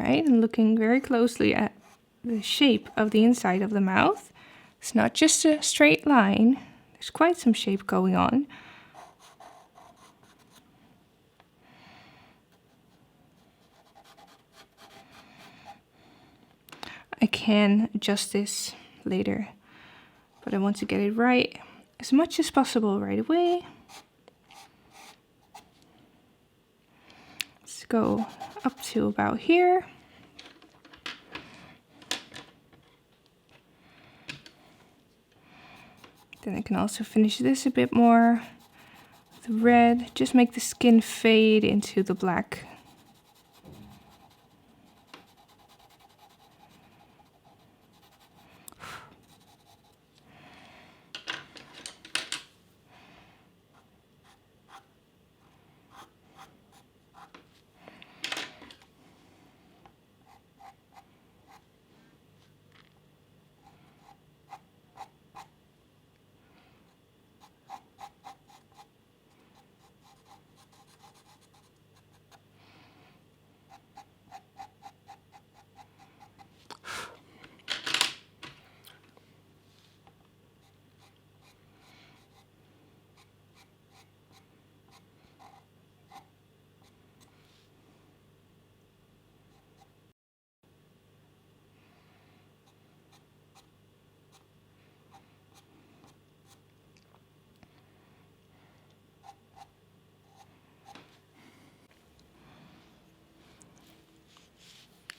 right? And looking very closely at the shape of the inside of the mouth. It's not just a straight line. There's quite some shape going on. I can adjust this later, but I want to get it right as much as possible right away. Let's go up to about here. Then I can also finish this a bit more. The red, just make the skin fade into the black.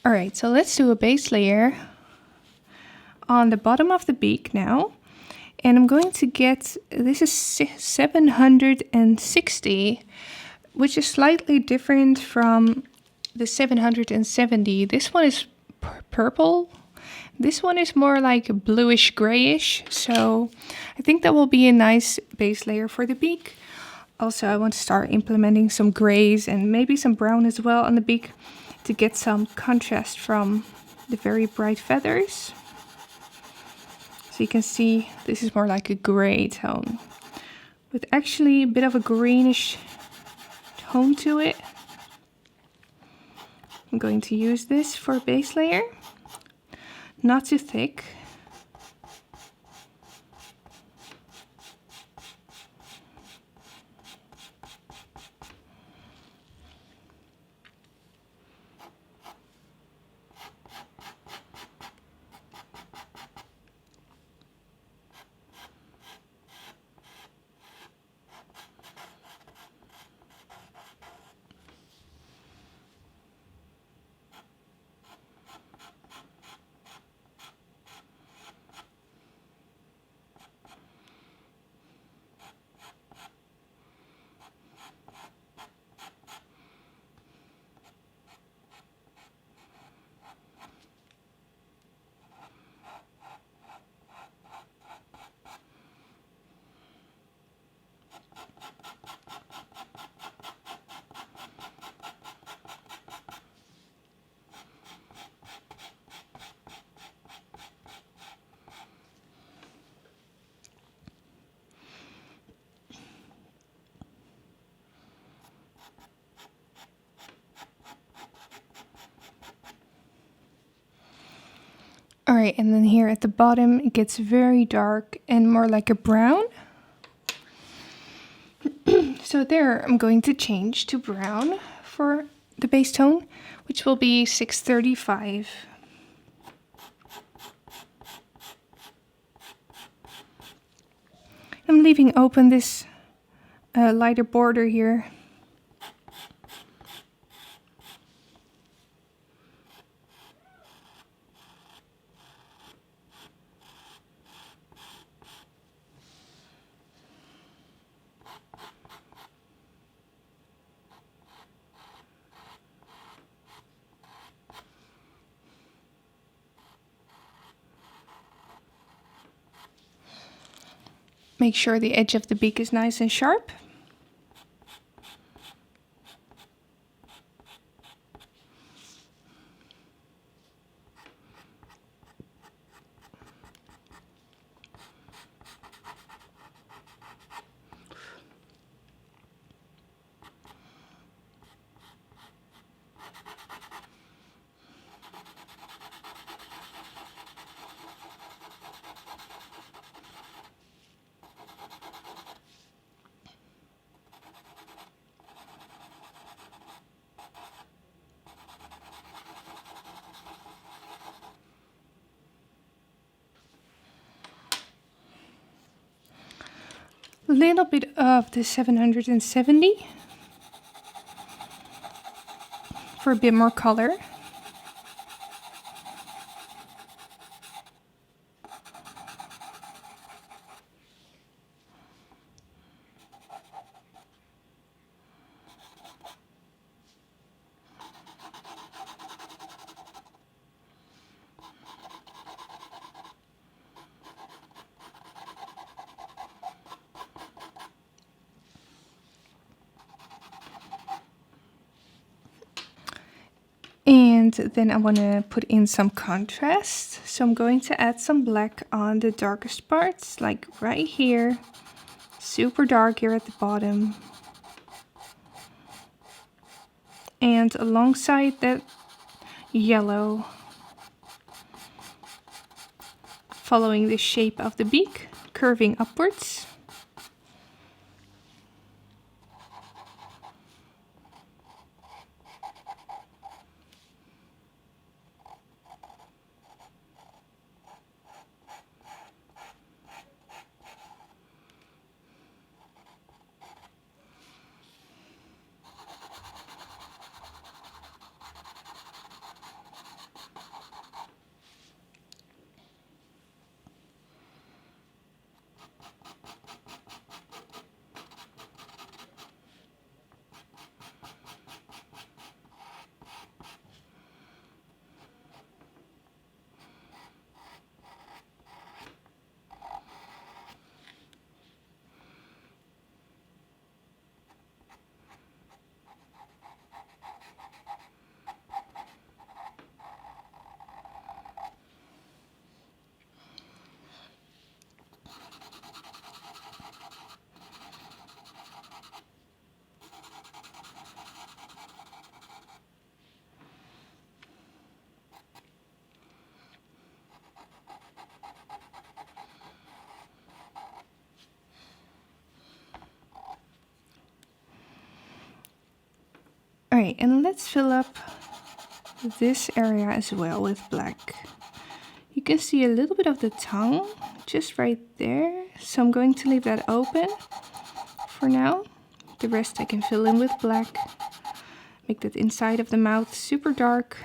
All right, so let's do a base layer on the bottom of the beak now. And I'm going to get, this is 760, which is slightly different from the 770. This one is purple. This one is more like bluish grayish. So I think that will be a nice base layer for the beak. Also, I want to start implementing some grays and maybe some brown as well on the beak to get some contrast from the very bright feathers. So you can see this is more like a gray tone with actually a bit of a greenish tone to it. I'm going to use this for a base layer, not too thick. All right, and then here at the bottom, it gets very dark and more like a brown. So there, I'm going to change to brown for the base tone, which will be 635. I'm leaving open this lighter border here. Make sure the edge of the beak is nice and sharp. a little bit of the 770 for a bit more color. And then I want to put in some contrast. So I'm going to add some black on the darkest parts, like right here. Super dark here at the bottom. And alongside that yellow, following the shape of the beak, curving upwards. Alright, and let's fill up this area as well with black. You can see a little bit of the tongue just right there. So I'm going to leave that open for now. The rest I can fill in with black. Make that inside of the mouth super dark.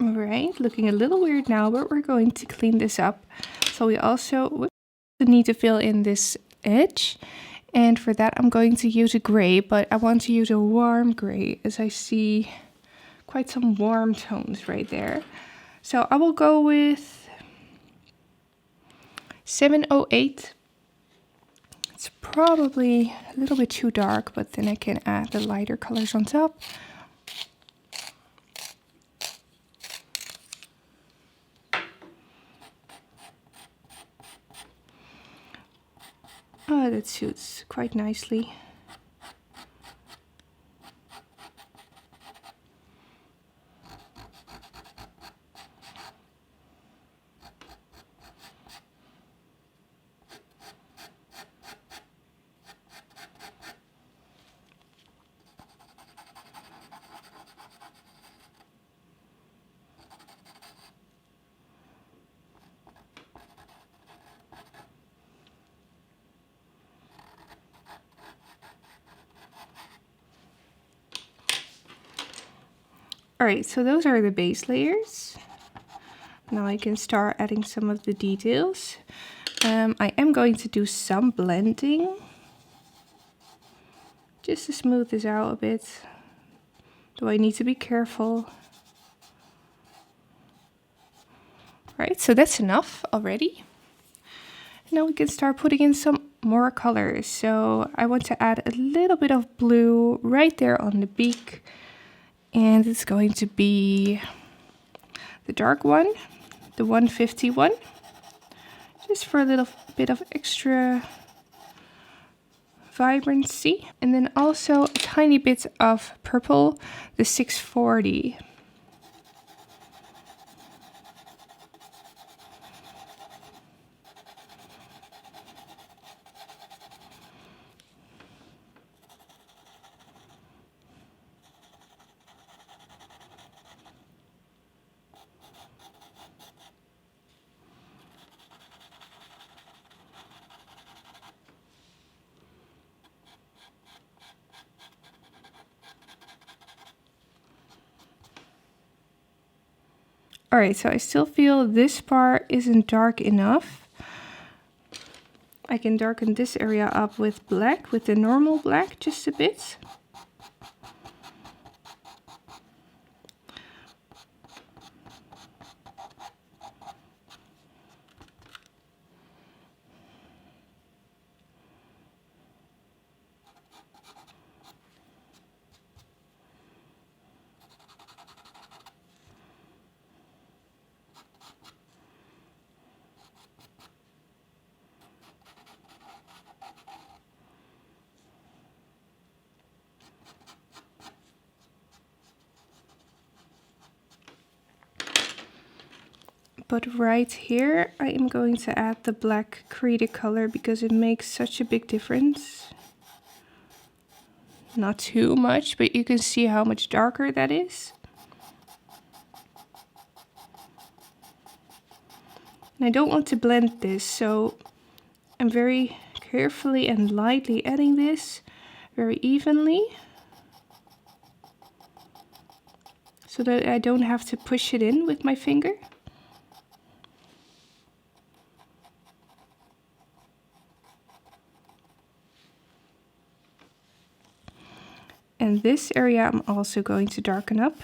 Alright, looking a little weird now, but we're going to clean this up. So we also need to fill in this edge. And for that I'm going to use a gray, but I want to use a warm gray as I see quite some warm tones right there. So I will go with 708. It's probably a little bit too dark, but then I can add the lighter colors on top. Oh, that suits quite nicely. Alright, so those are the base layers. Now I can start adding some of the details. I am going to do some blending, just to smooth this out a bit. Do I need to be careful? Alright, so that's enough already. Now we can start putting in some more colors. So I want to add a little bit of blue right there on the beak. And it's going to be the dark one, the 151. Just for a little bit of extra vibrancy. And then also a tiny bit of purple, the 640. Alright, so I still feel this part isn't dark enough. I can darken this area up with black, with the normal black, just a bit. But right here, I am going to add the black created color because it makes such a big difference. Not too much, but you can see how much darker that is. And I don't want to blend this, so I'm very carefully and lightly adding this very evenly, so that I don't have to push it in with my finger. And this area I'm also going to darken up.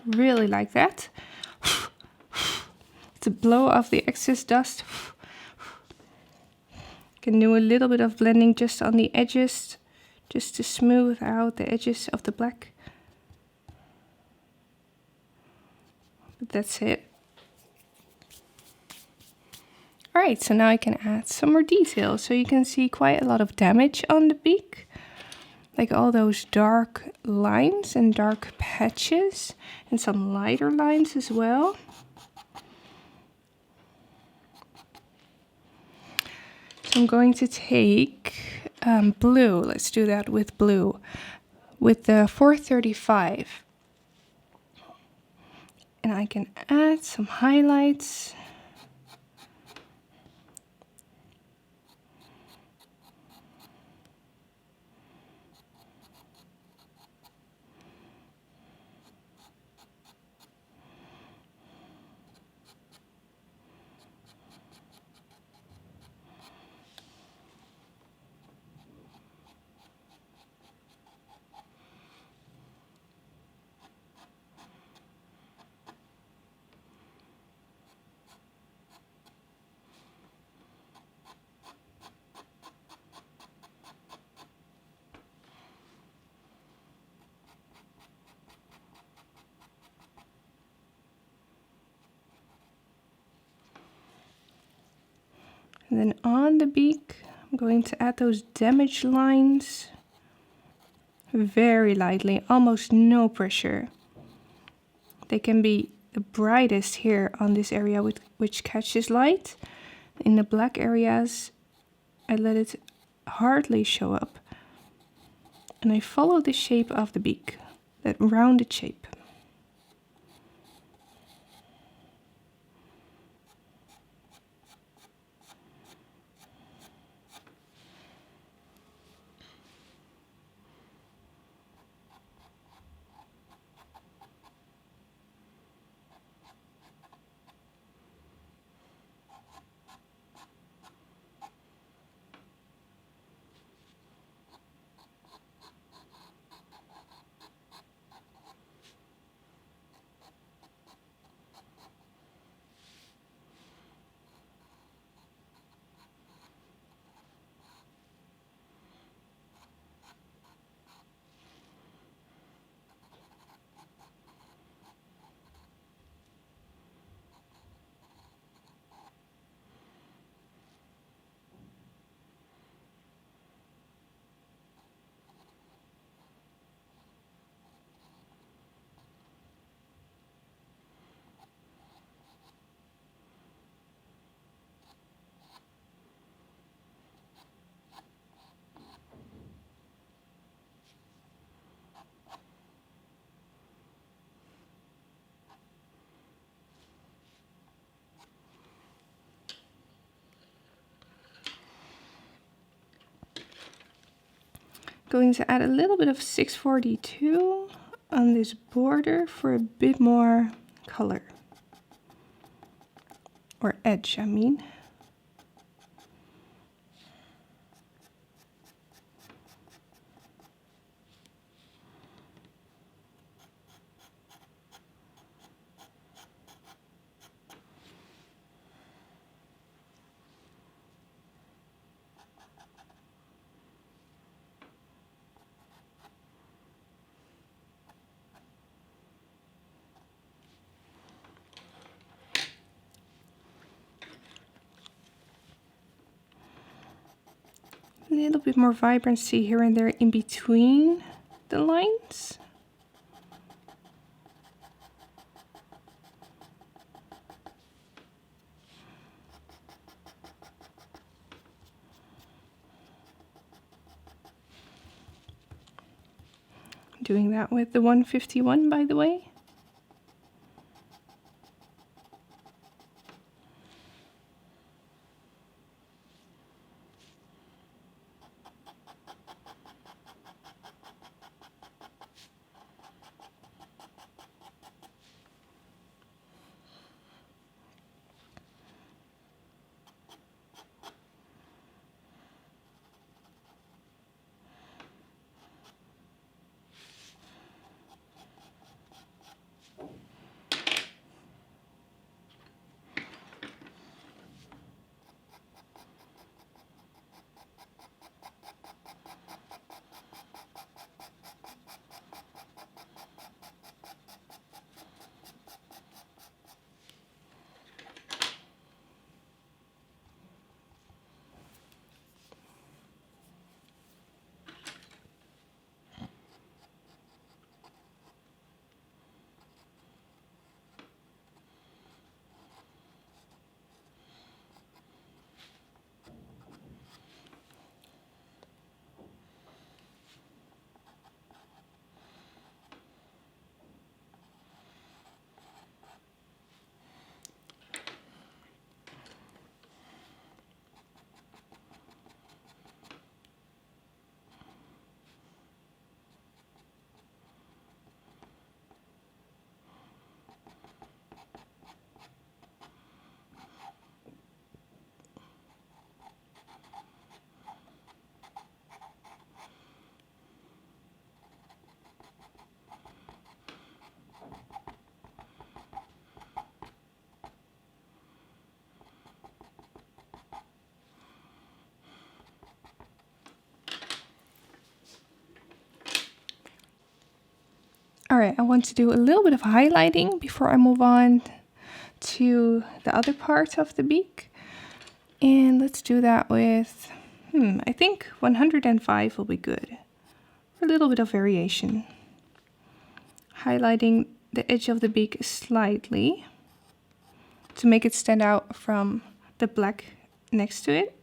Really like that. To blow off the excess dust. Can do a little bit of blending just on the edges, just to smooth out the edges of the black. But that's it. Alright, so now I can add some more detail. So you can see quite a lot of damage on the beak. Like all those dark lines and dark patches, and some lighter lines as well. So I'm going to take blue. Let's do that with blue, with the 435. And I can add some highlights. And then on the beak, I'm going to add those damage lines very lightly, almost no pressure. They can be the brightest here on this area which catches light. In the black areas, I let it hardly show up. And I follow the shape of the beak, that rounded shape. Going to add a little bit of 642 on this border for a bit more color. Or edge, I mean. A little bit more vibrancy here and there in between the lines. Doing that with the 151, by the way. All right, I want to do a little bit of highlighting before I move on to the other part of the beak. And let's do that with, I think 105 will be good. A little bit of variation. Highlighting the edge of the beak slightly to make it stand out from the black next to it.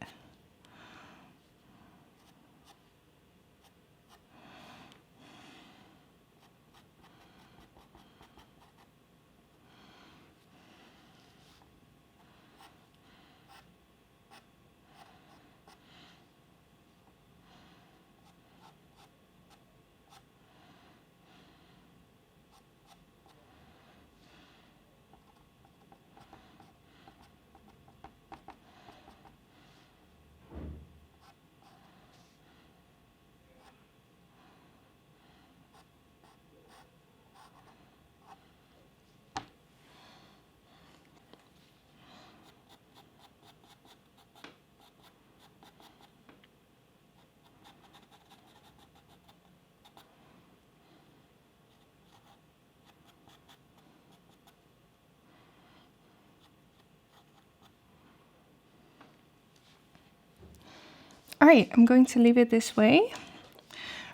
All right, I'm going to leave it this way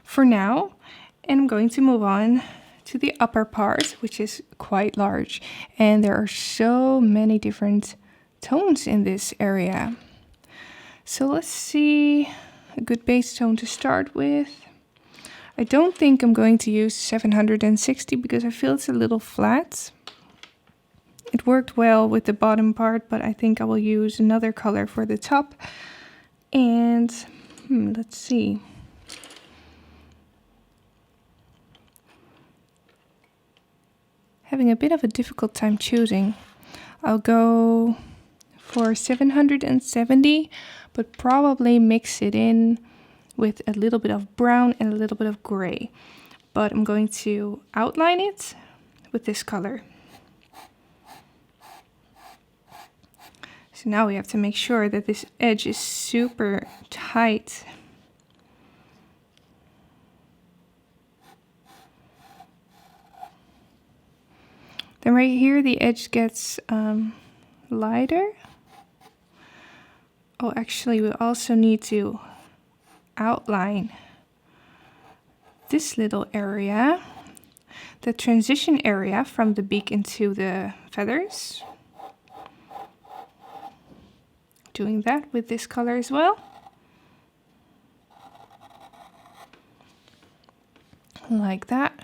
for now, and I'm going to move on to the upper part, which is quite large, and there are so many different tones in this area. So let's see a good base tone to start with. I don't think I'm going to use 760 because I feel it's a little flat. It worked well with the bottom part, but I think I will use another color for the top. And let's see. Having a bit of a difficult time choosing. I'll go for 770, but probably mix it in with a little bit of brown and a little bit of gray. But I'm going to outline it with this color. So now we have to make sure that this edge is super tight. Then right here the edge gets lighter. Oh, actually we also need to outline this little area, the transition area from the beak into the feathers. Doing that with this color as well. Like that.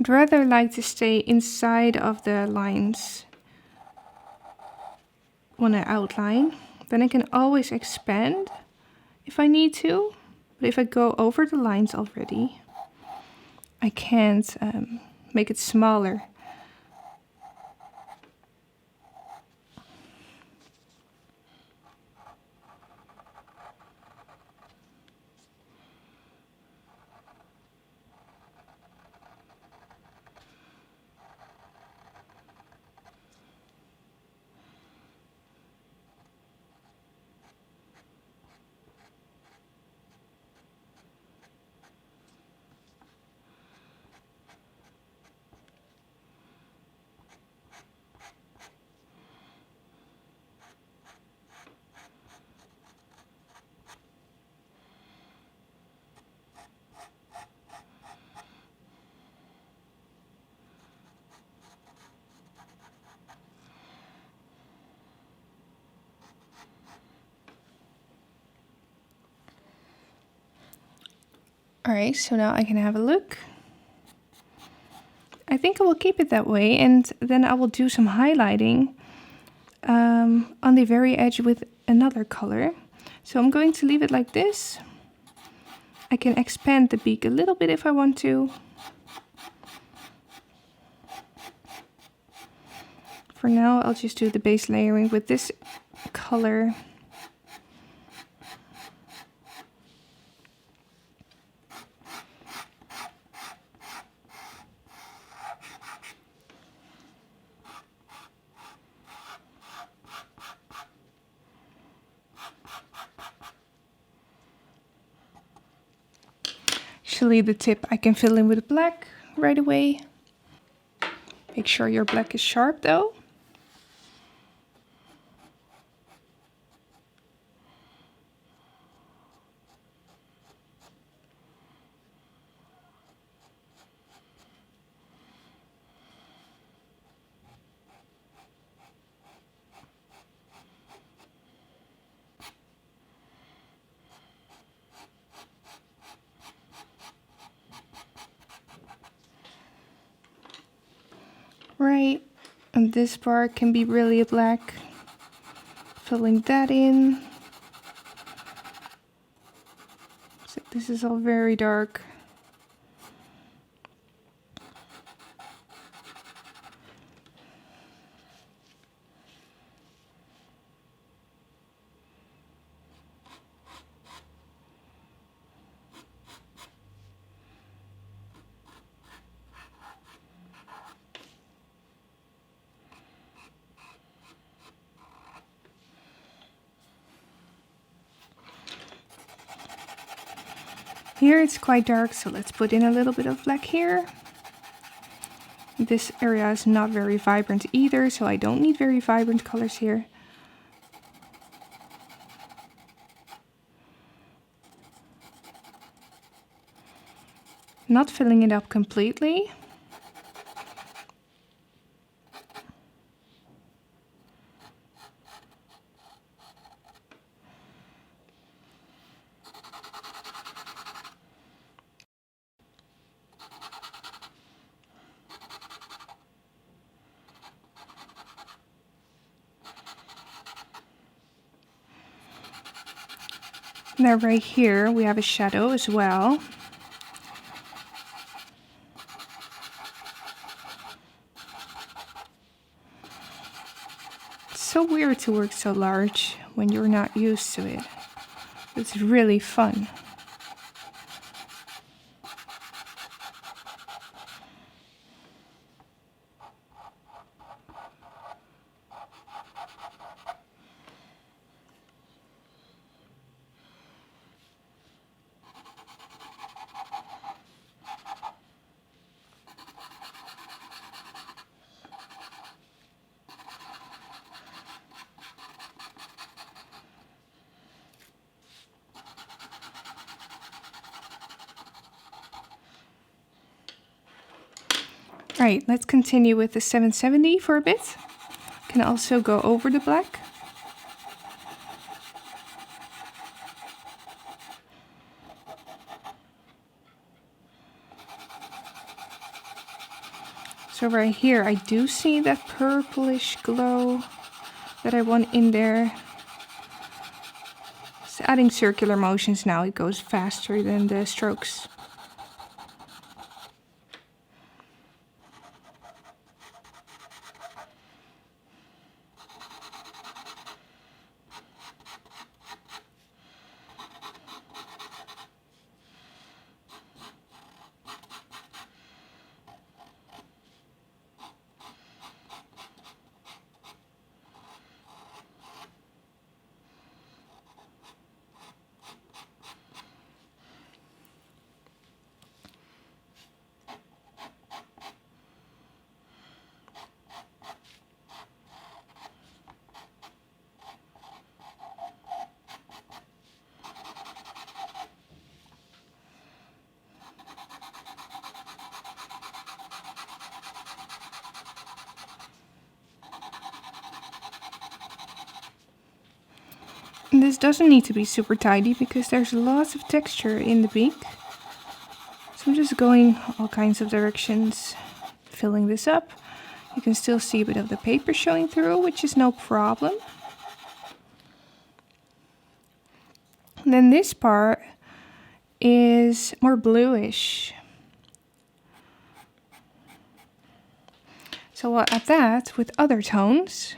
I'd rather like to stay inside of the lines when I outline. Then I can always expand if I need to, but if I go over the lines already, I can't make it smaller. Alright, so now I can have a look. I think I will keep it that way, and then I will do some highlighting on the very edge with another color. So I'm going to leave it like this. I can expand the beak a little bit if I want to. For now, I'll just do the base layering with this color. Actually, the tip I can fill in with black right away. Make sure your black is sharp though. Right, and this part can be really black. Filling that in. So this is all very dark. Here it's quite dark, so let's put in a little bit of black here. This area is not very vibrant either, so I don't need very vibrant colors here. Not filling it up completely. Now right here we have a shadow as well. It's so weird to work so large when you're not used to it. It's really fun. Right, let's continue with the 770 for a bit. Can also go over the black. So right here I do see that purplish glow that I want in there. It's adding circular motions now, it goes faster than the strokes. And this doesn't need to be super tidy because there's lots of texture in the beak. So I'm just going all kinds of directions, filling this up. You can still see a bit of the paper showing through, which is no problem. And then this part is more bluish. So we'll add that with other tones.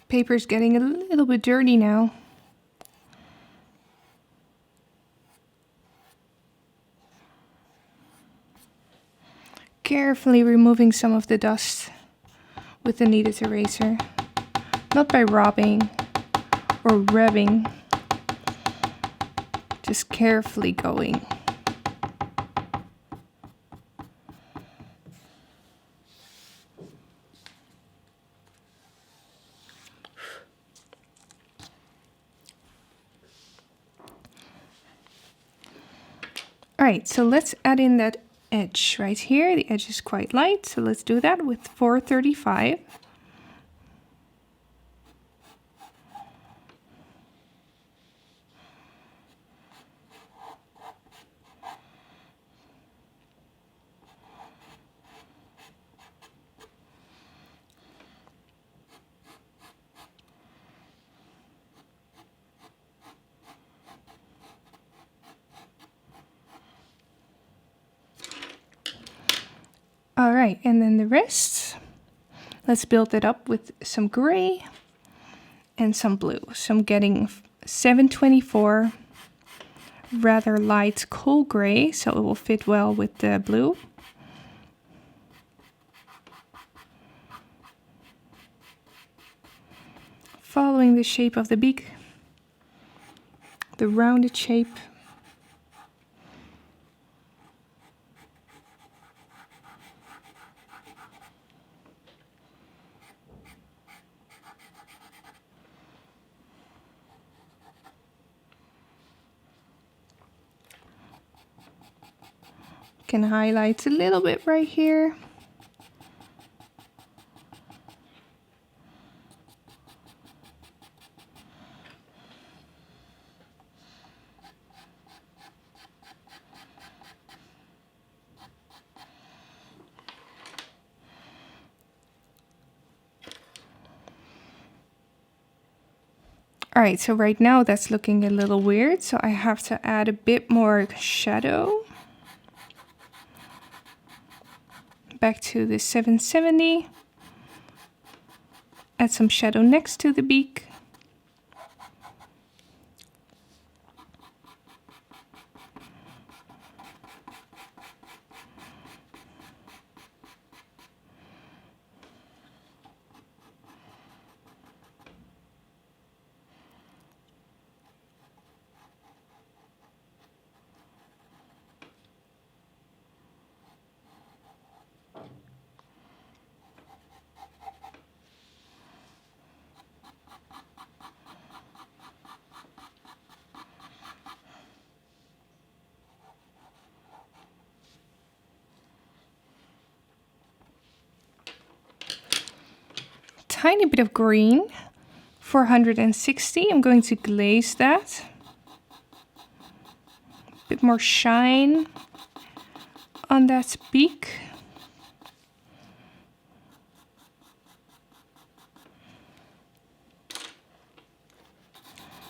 Paper's getting a little bit dirty now. Carefully removing some of the dust with the kneaded eraser. Not by rubbing or rubbing, just carefully going. All right, so let's add in that edge right here. The edge is quite light, so let's do that with 435. All right, and then the rest, let's build it up with some gray and some blue. So I'm getting 724, rather light cool gray, so it will fit well with the blue. Following the shape of the beak, the rounded shape. Can highlight a little bit right here. All right, so right now that's looking a little weird, so I have to add a bit more shadow. Back to the 770. Add some shadow next to the beak. Tiny bit of green, 460. I'm going to glaze that. A bit more shine on that beak.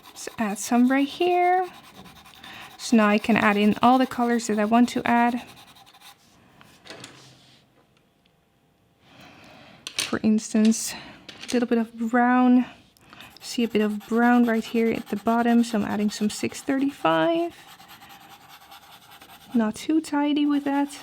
Let's add some right here. So now I can add in all the colors that I want to add. For instance, a little bit of brown. See a bit of brown right here at the bottom, so I'm adding some 635. Not too tidy with that.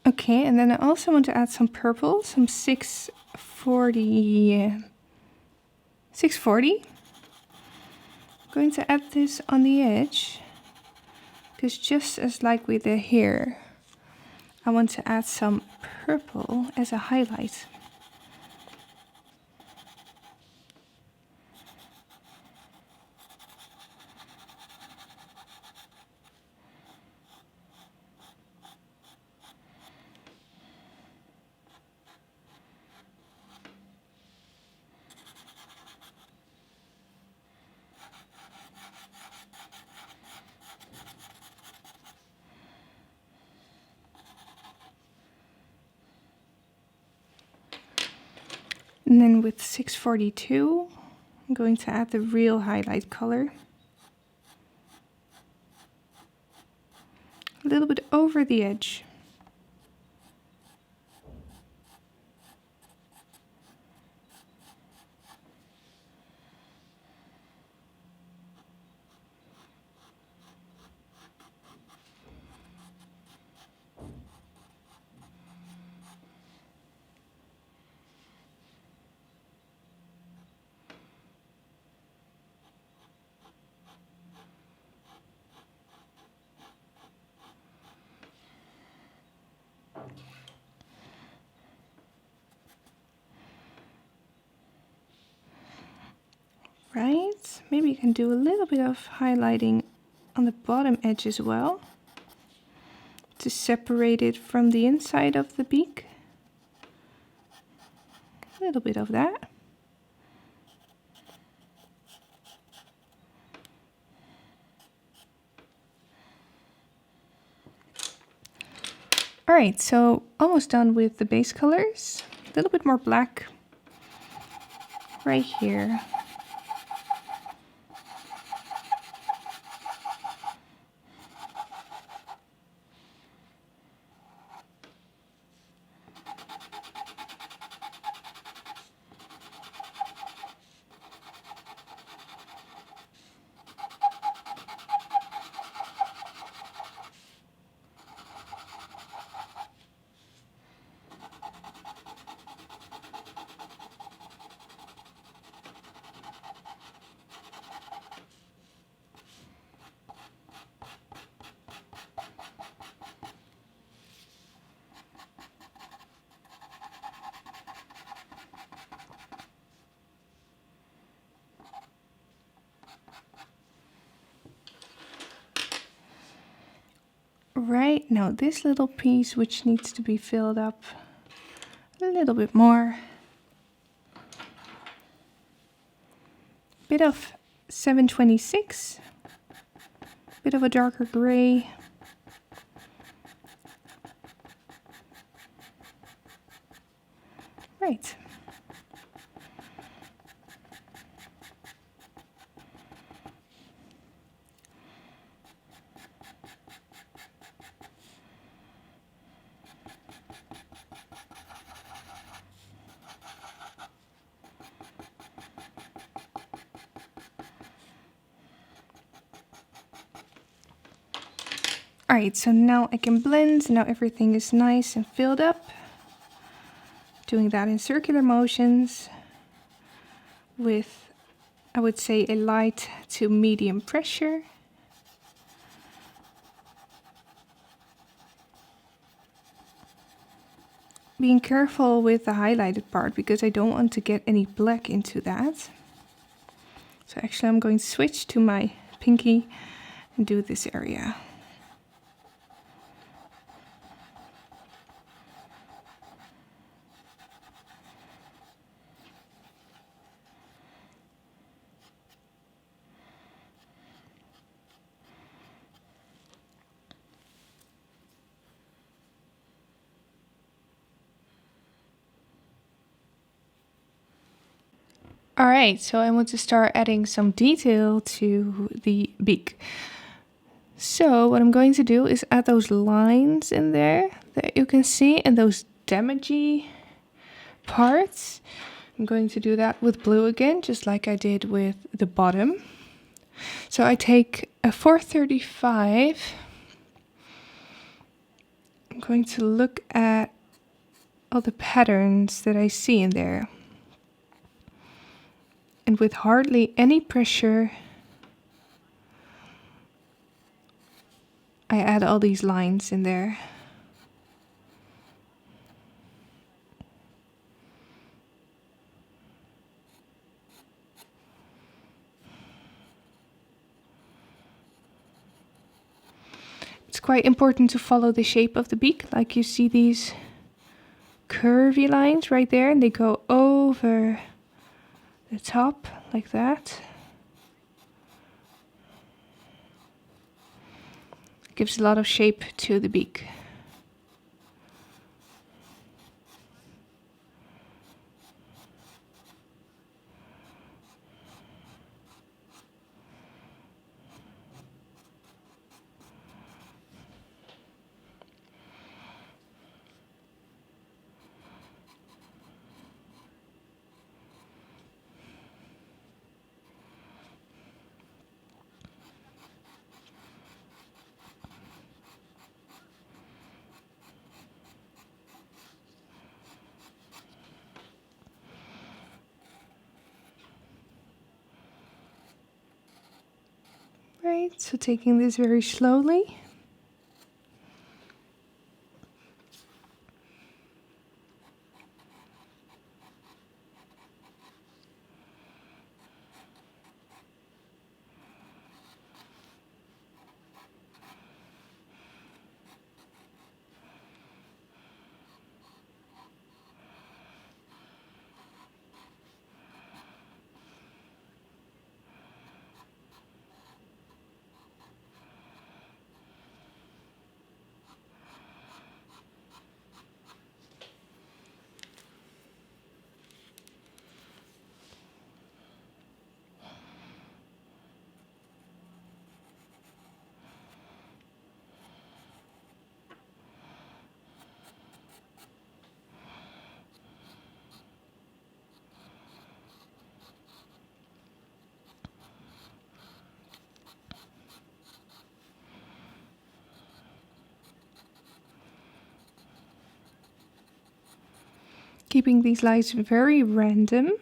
Okay, and then I also want to add some purple, some 640. 640. I'm going to add this on the edge, because just as like with the hair, I want to add some purple as a highlight. And then with 642, I'm going to add the real highlight color. A little bit over the edge. Right, maybe you can do a little bit of highlighting on the bottom edge as well to separate it from the inside of the beak. A little bit of that. Alright, so almost done with the base colors. A little bit more black right here. Right now, this little piece which needs to be filled up a little bit more. Bit of 726, bit of a darker gray. Right. Alright, so now I can blend. Now everything is nice and filled up. Doing that in circular motions with, I would say, a light to medium pressure. Being careful with the highlighted part because I don't want to get any black into that. So actually I'm going to switch to my pinky and do this area. Alright, so I want to start adding some detail to the beak. So what I'm going to do is add those lines in there that you can see and those damagey parts. I'm going to do that with blue again, just like I did with the bottom. So I take a 435. I'm going to look at all the patterns that I see in there. And with hardly any pressure, I add all these lines in there. It's quite important to follow the shape of the beak, like you see these curvy lines right there, and they go over the top like that. Gives a lot of shape to the beak. Alright, so taking this very slowly. Keeping these lines very random.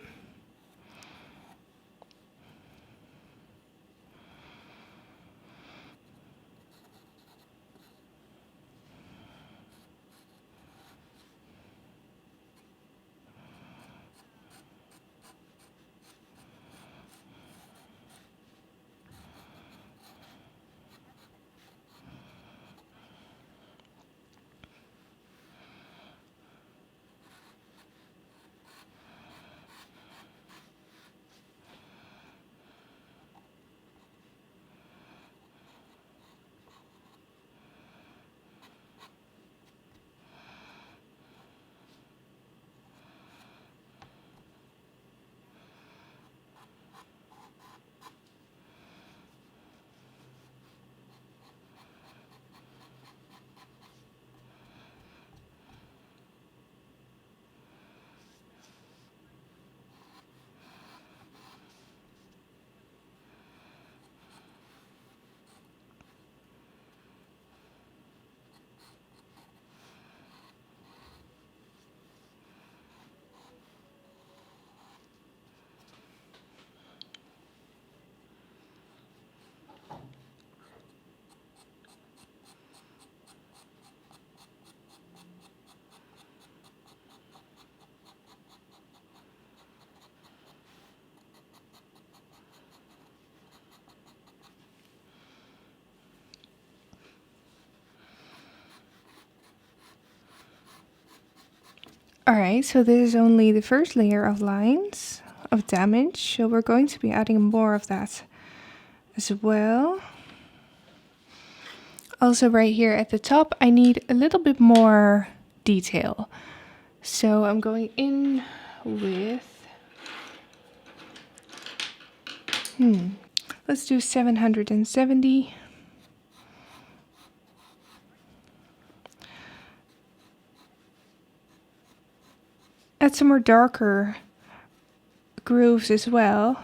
Alright, so this is only the first layer of lines of damage, so we're going to be adding more of that as well. Also right here at the top, I need a little bit more detail. So I'm going in with, let's do 770. Add some more darker grooves as well.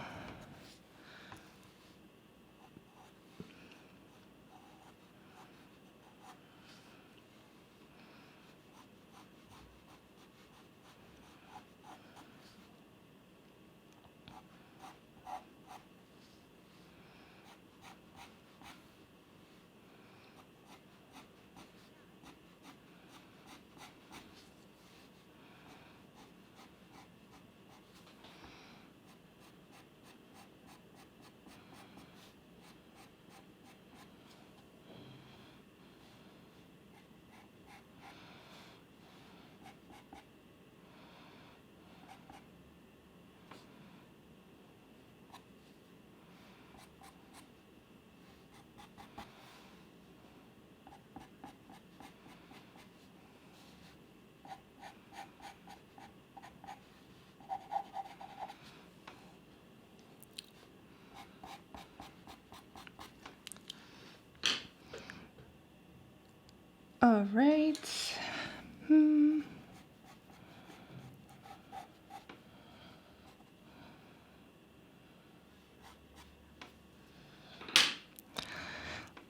All right.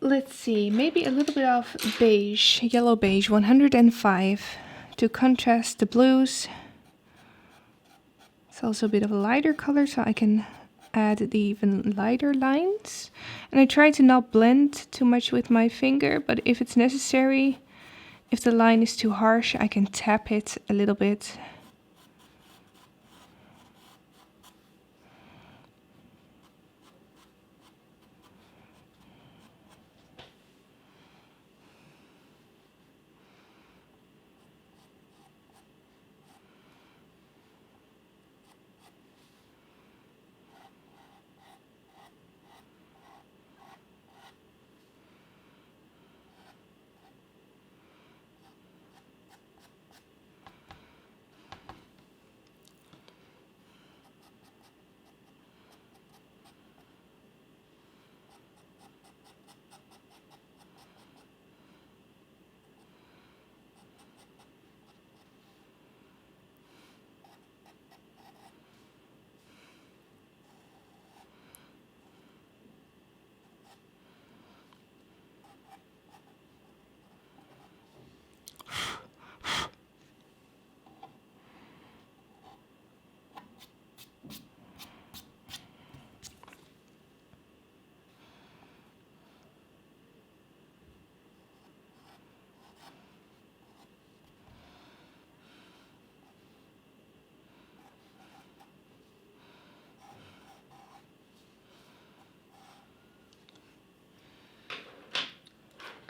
Let's see, maybe a little bit of beige, yellow beige, 105 to contrast the blues. It's also a bit of a lighter color, so I can add the even lighter lines. And I try to not blend too much with my finger, but if it's necessary, if the line is too harsh, I can tap it a little bit.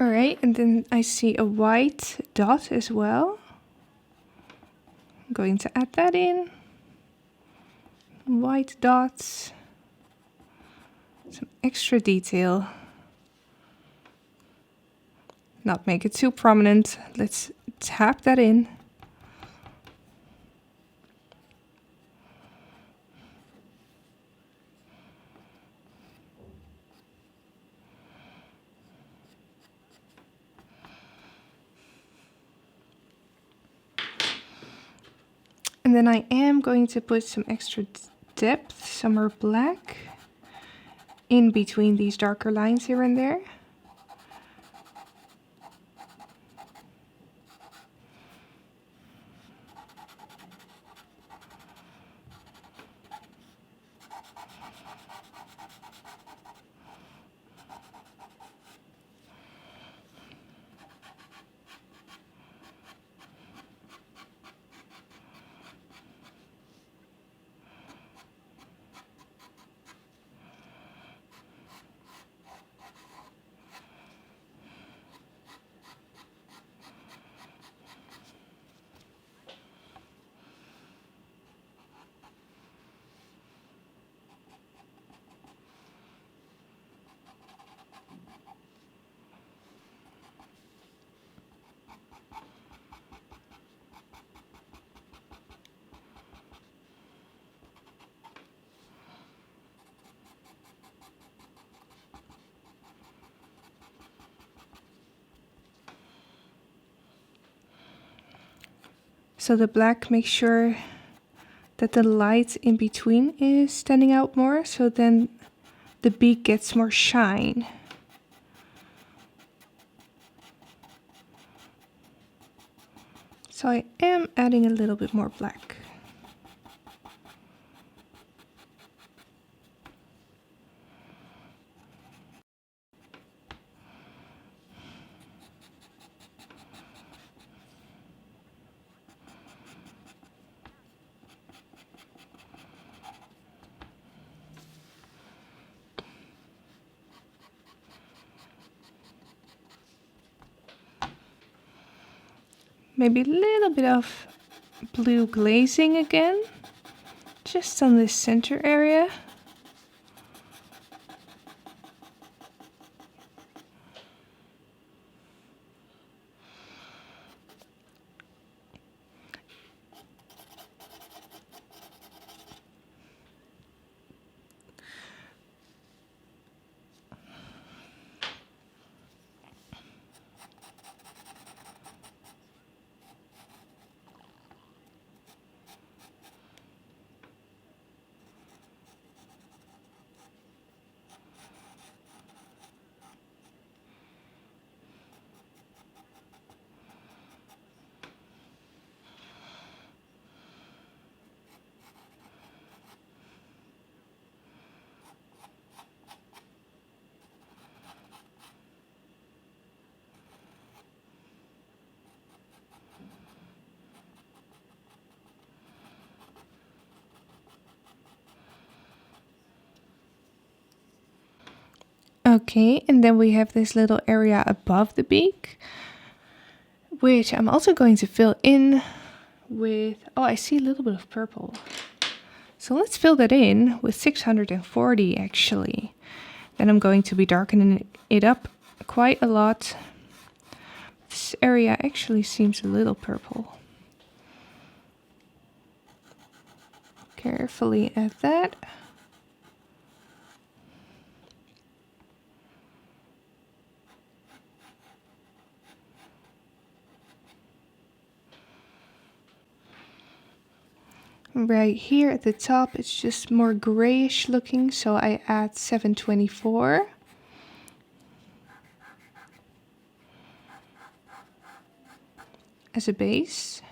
Alright, and then I see a white dot as well. I'm going to add that in. White dots. Some extra detail. Not make it too prominent. Let's tap that in. And then I am going to put some extra depth, some more black, in between these darker lines here and there. So the black makes sure that the light in between is standing out more, so then the beak gets more shine. So I am adding a little bit more black. Maybe a little bit of blue glazing again, just on this center area. Okay, and then we have this little area above the beak, which I'm also going to fill in with, oh, I see a little bit of purple. So let's fill that in with 640 actually. Then I'm going to be darkening it up quite a lot. This area actually seems a little purple. Carefully add that. Right here at the top, it's just more grayish looking, so I add 724. As a base.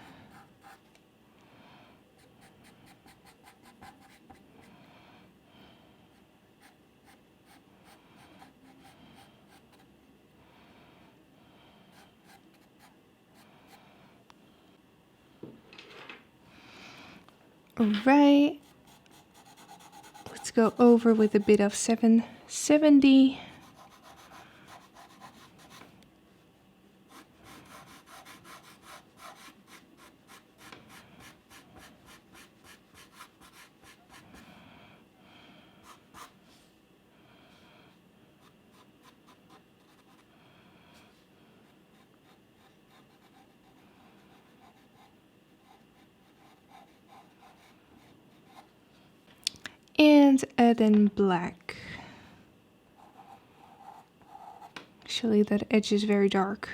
Alright, let's go over with a bit of 770. And add in black. Actually, that edge is very dark.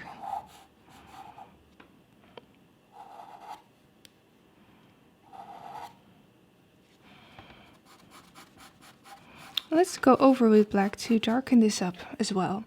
Let's go over with black to darken this up as well.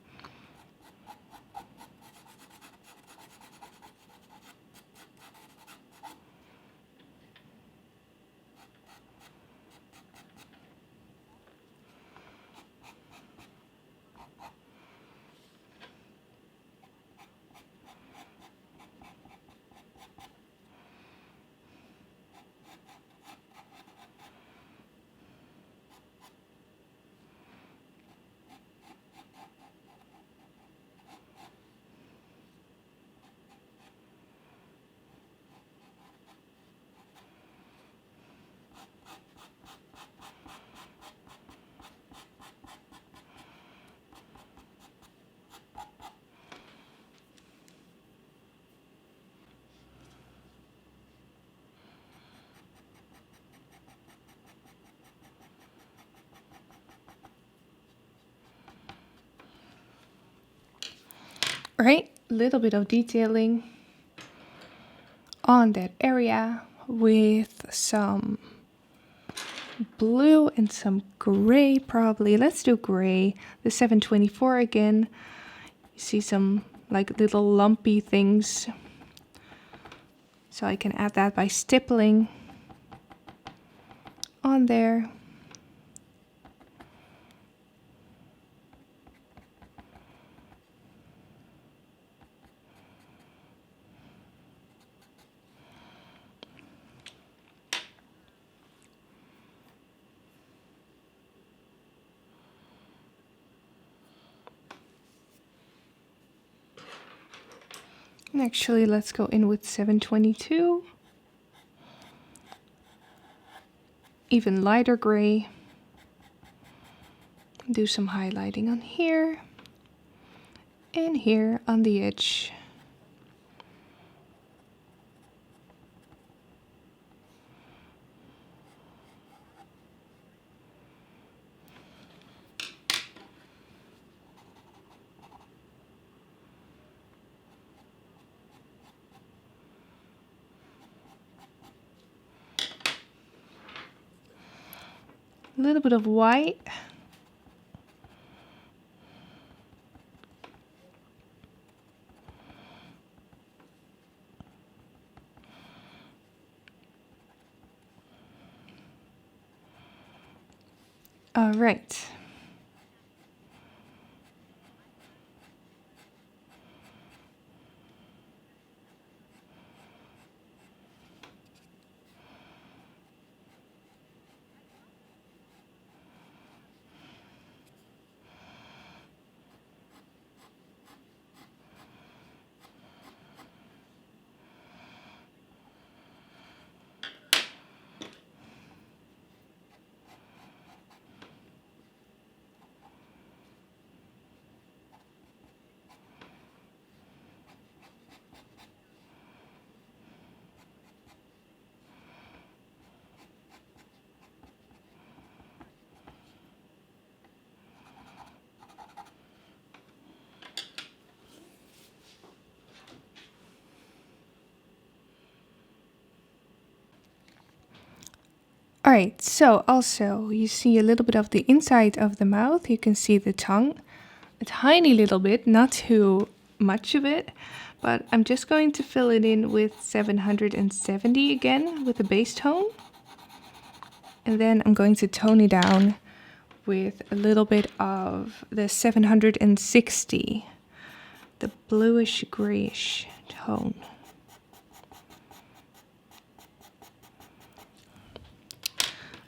Right, a little bit of detailing on that area with some blue and some gray probably. Let's do gray, the 724 again. You see some like little lumpy things. So I can add that by stippling on there. And actually, let's go in with 722. Even lighter gray. Do some highlighting on here and here on the edge. A little bit of white. All right. Alright, so also you see a little bit of the inside of the mouth. You can see the tongue, a tiny little bit, not too much of it, but I'm just going to fill it in with 770 again with the base tone. And then I'm going to tone it down with a little bit of the 760, the bluish grayish tone.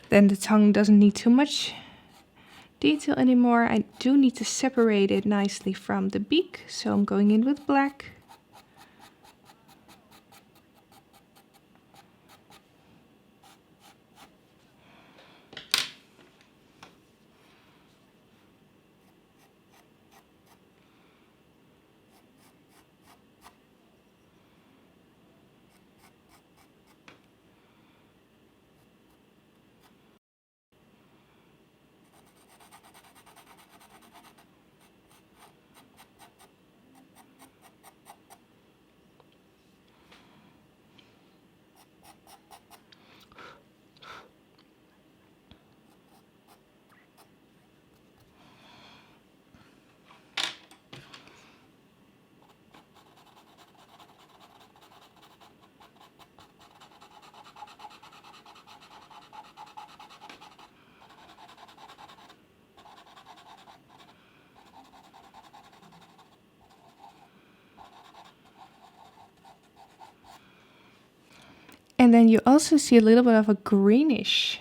Then the tongue doesn't need too much detail anymore. I do need to separate it nicely from the beak, so I'm going in with black. And then you also see a little bit of a greenish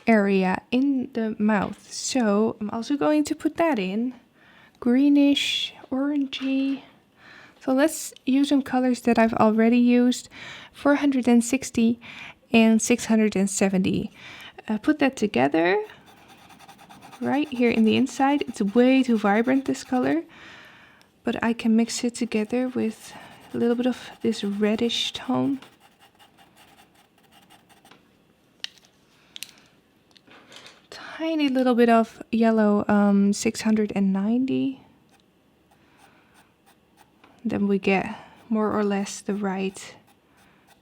area in the mouth. So I'm also going to put that in. Greenish, orangey. So let's use some colors that I've already used. 460 and 670. Put that together right here in the inside. It's way too vibrant, this color. But I can mix it together with a little bit of this reddish tone. Tiny little bit of yellow, 690. Then we get more or less the right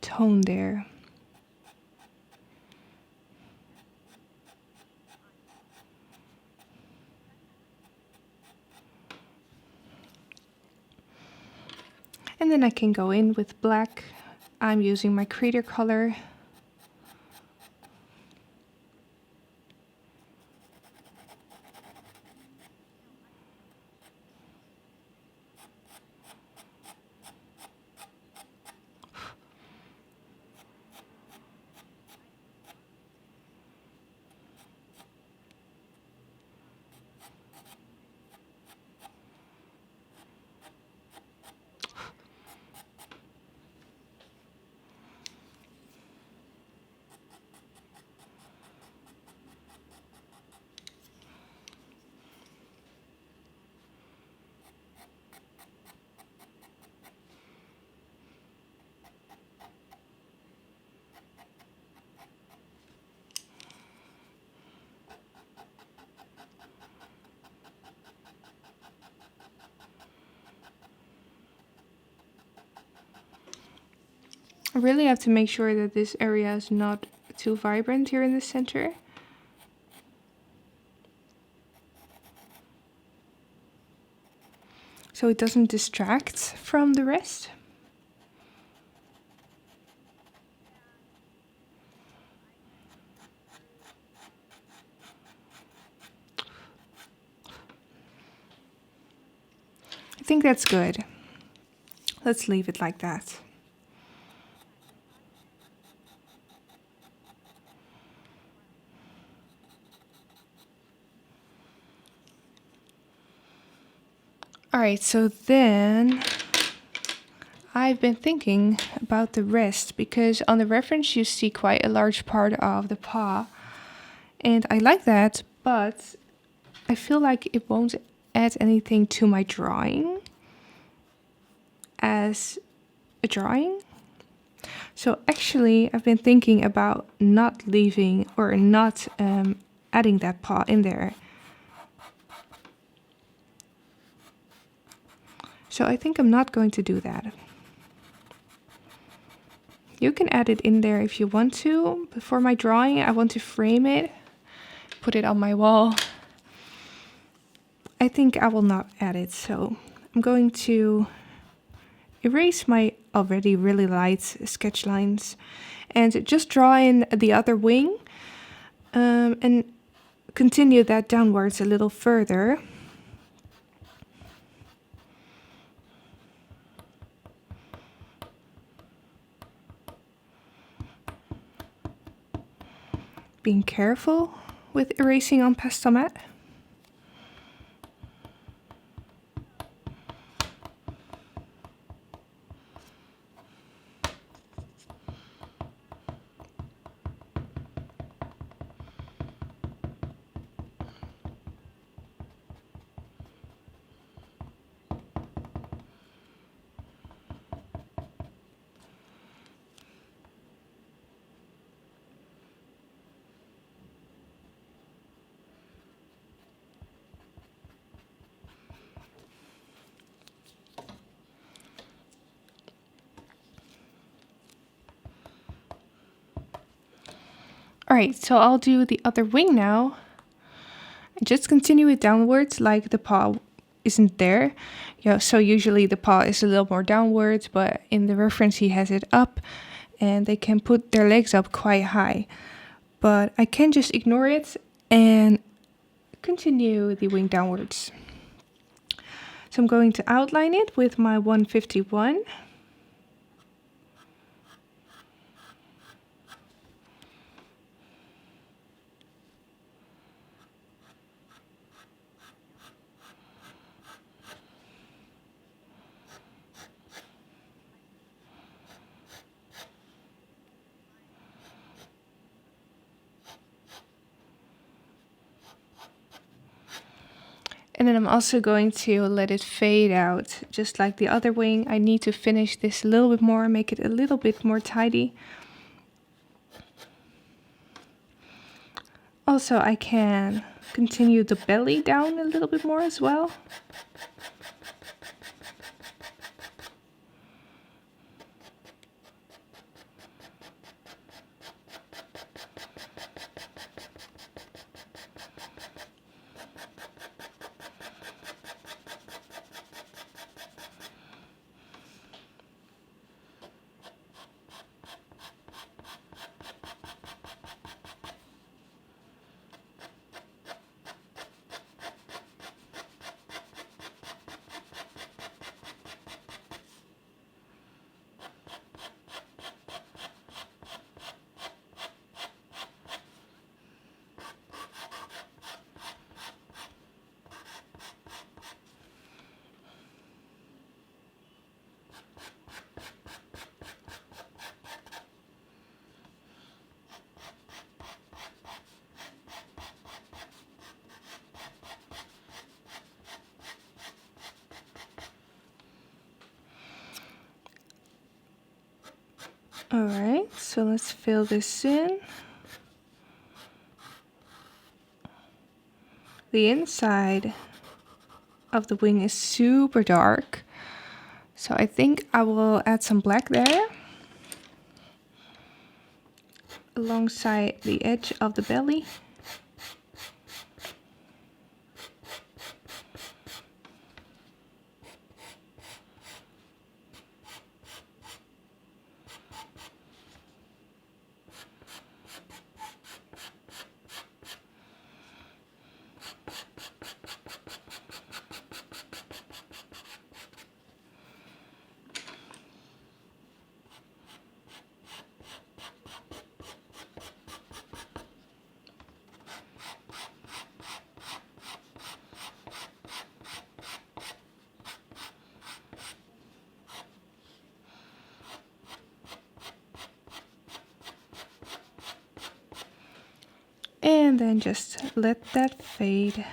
tone there. And then I can go in with black. I'm using my Creator color. I really have to make sure that this area is not too vibrant here in the center. So it doesn't distract from the rest. I think that's good. Let's leave it like that. Alright, so then I've been thinking about the rest, because on the reference you see quite a large part of the paw. And I like that, but I feel like it won't add anything to my drawing as a drawing. So actually I've been thinking about not leaving or not adding that paw in there. So I think I'm not going to do that. You can add it in there if you want to, but for my drawing, I want to frame it, put it on my wall. I think I will not add it, so I'm going to erase my already really light sketch lines and just draw in the other wing and continue that downwards a little further. Being careful with erasing on pastel mat. Alright, so I'll do the other wing now. Just continue it downwards like the paw isn't there. So usually the paw is a little more downwards, but in the reference he has it up and they can put their legs up quite high. But I can just ignore it and continue the wing downwards. So I'm going to outline it with my 151. And then I'm also going to let it fade out, just like the other wing. I need to finish this a little bit more, make it a little bit more tidy. Also, I can continue the belly down a little bit more as well. Alright, so let's fill this in. The inside of the wing is super dark, so I think I will add some black there alongside the edge of the belly. And then just let that fade.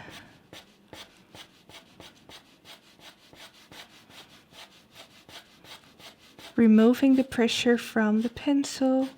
Removing the pressure from the pencil.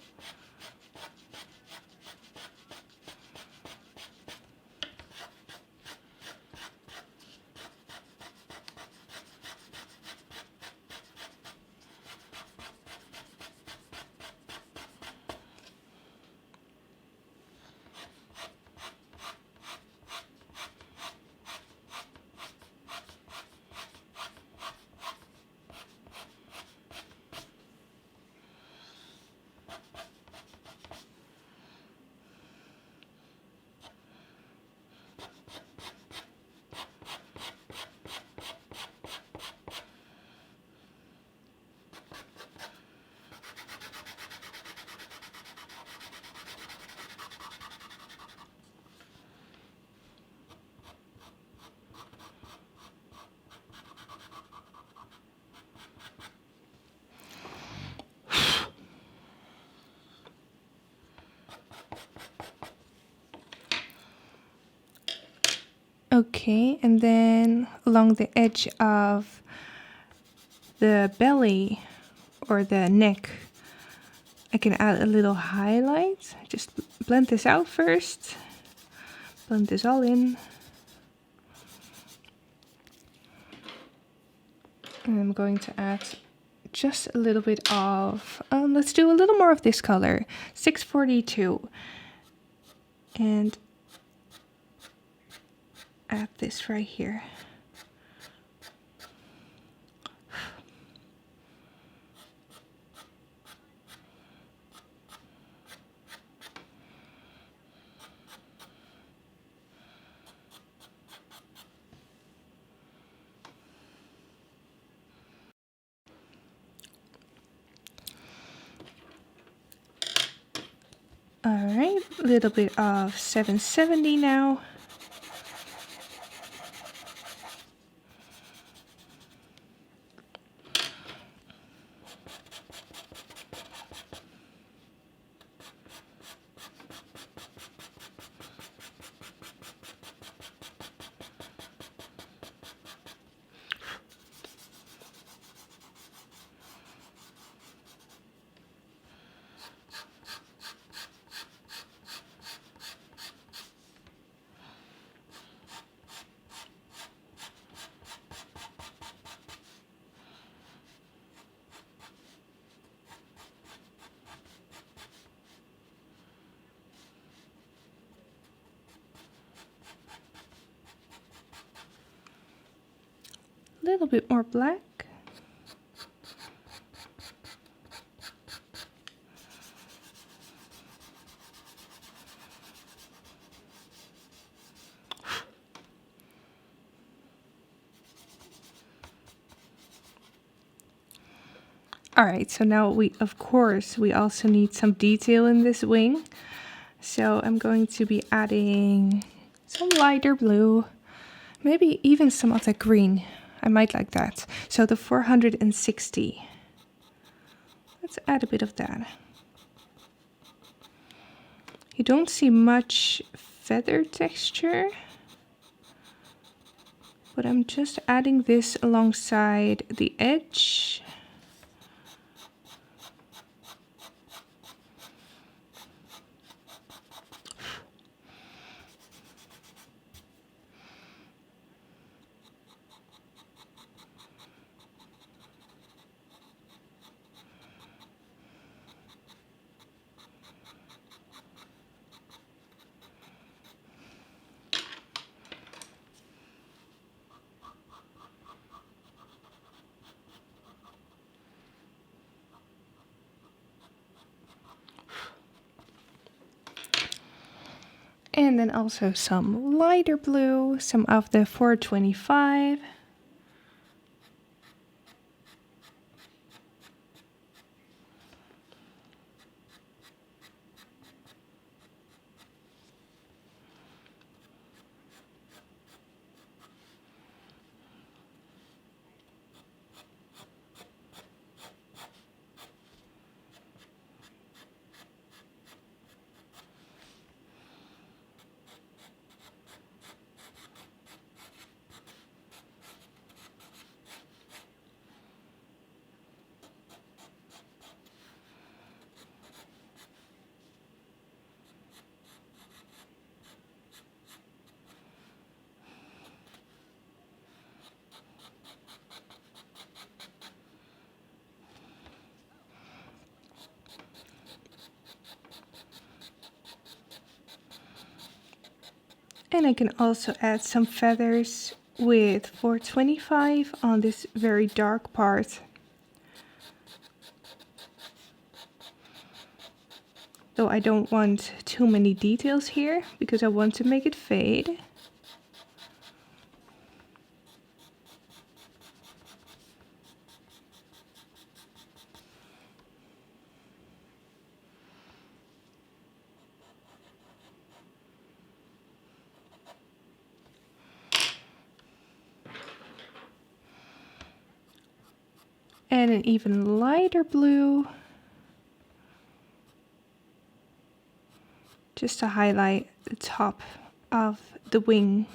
Okay, and then along the edge of the belly or the neck, I can add a little highlight. Just blend this out first. Blend this all in. And I'm going to add just a little bit of, let's do a little more of this color, 642. And add this right here. All right, a little bit of 770 now. A little bit more black. All right, so now we also need some detail in this wing. So I'm going to be adding some lighter blue, maybe even some of that green. I might like that. So the 460. Let's add a bit of that. You don't see much feather texture, but I'm just adding this alongside the edge. And then also some lighter blue, some of the 425. And I can also add some feathers with 425 on this very dark part. Though I don't want too many details here because I want to make it fade. And an even lighter blue, just to highlight the top of the wing.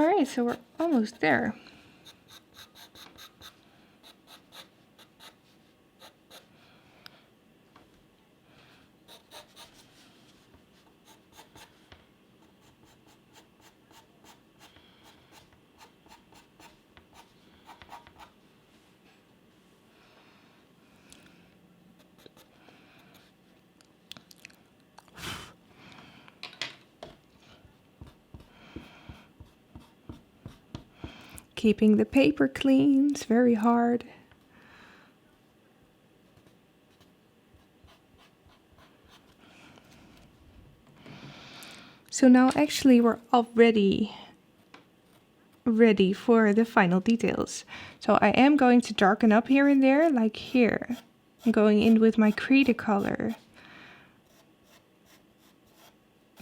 Alright, so we're almost there. Keeping the paper clean is very hard. So now actually we're already ready for the final details. So I am going to darken up here and there, like here. I'm going in with my creator color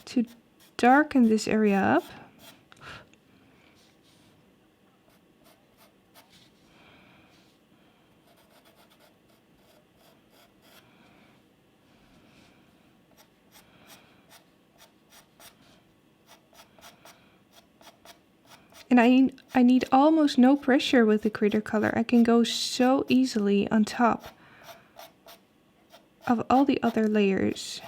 to darken this area up. And I need almost no pressure with the creator color. I can go so easily on top of all the other layers.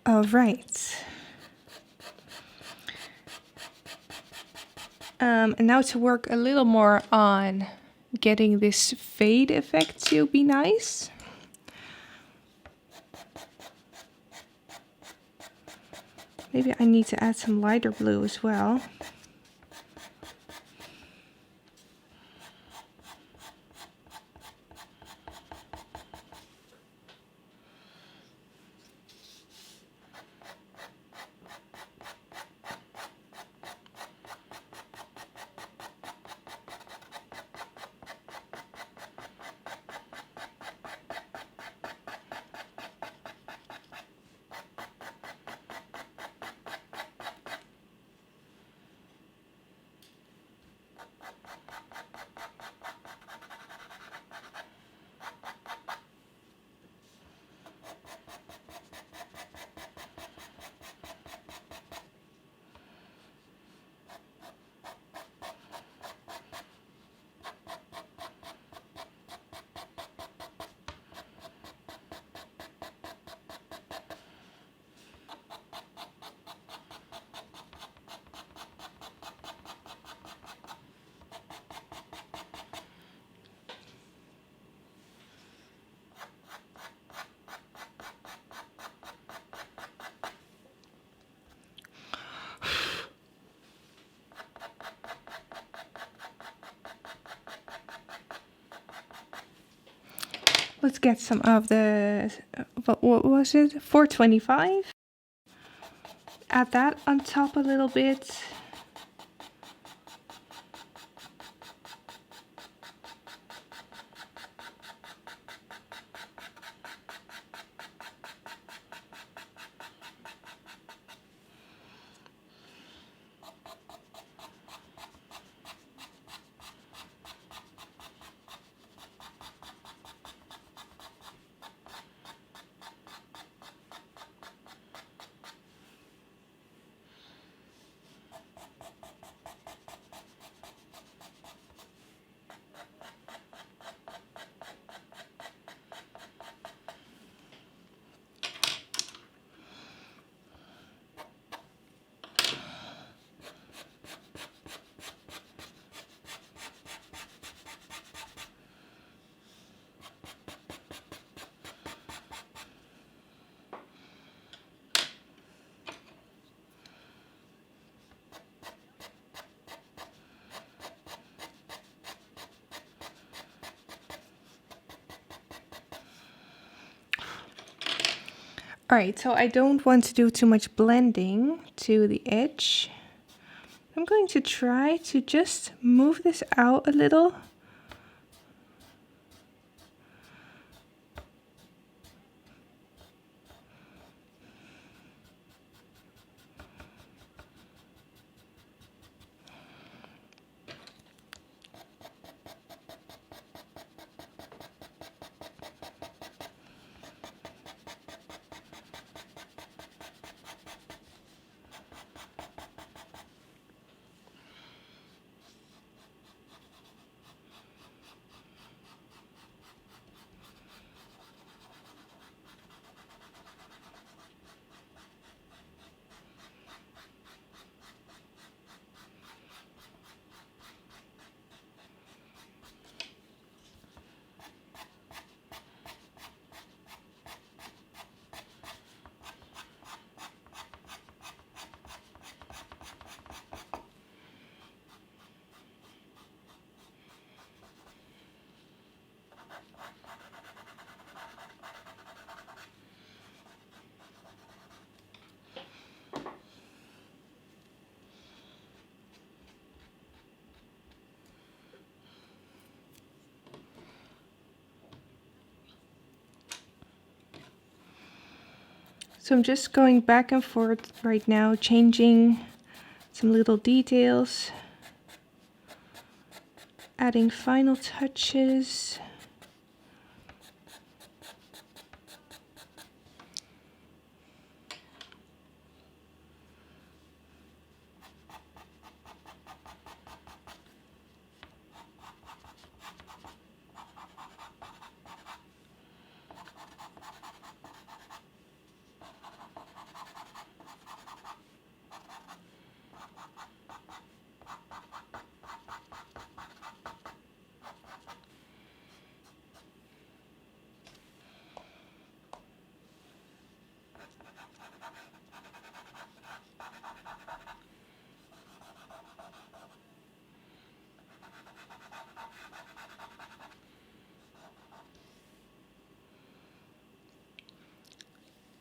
All right. And now to work a little more on getting this fade effect to be nice. Maybe I need to add some lighter blue as well. Let's get some of the, what was it, 425? Add that on top a little bit. Alright, so I don't want to do too much blending to the edge. I'm going to try to just move this out a little. So I'm just going back and forth right now, changing some little details, adding final touches.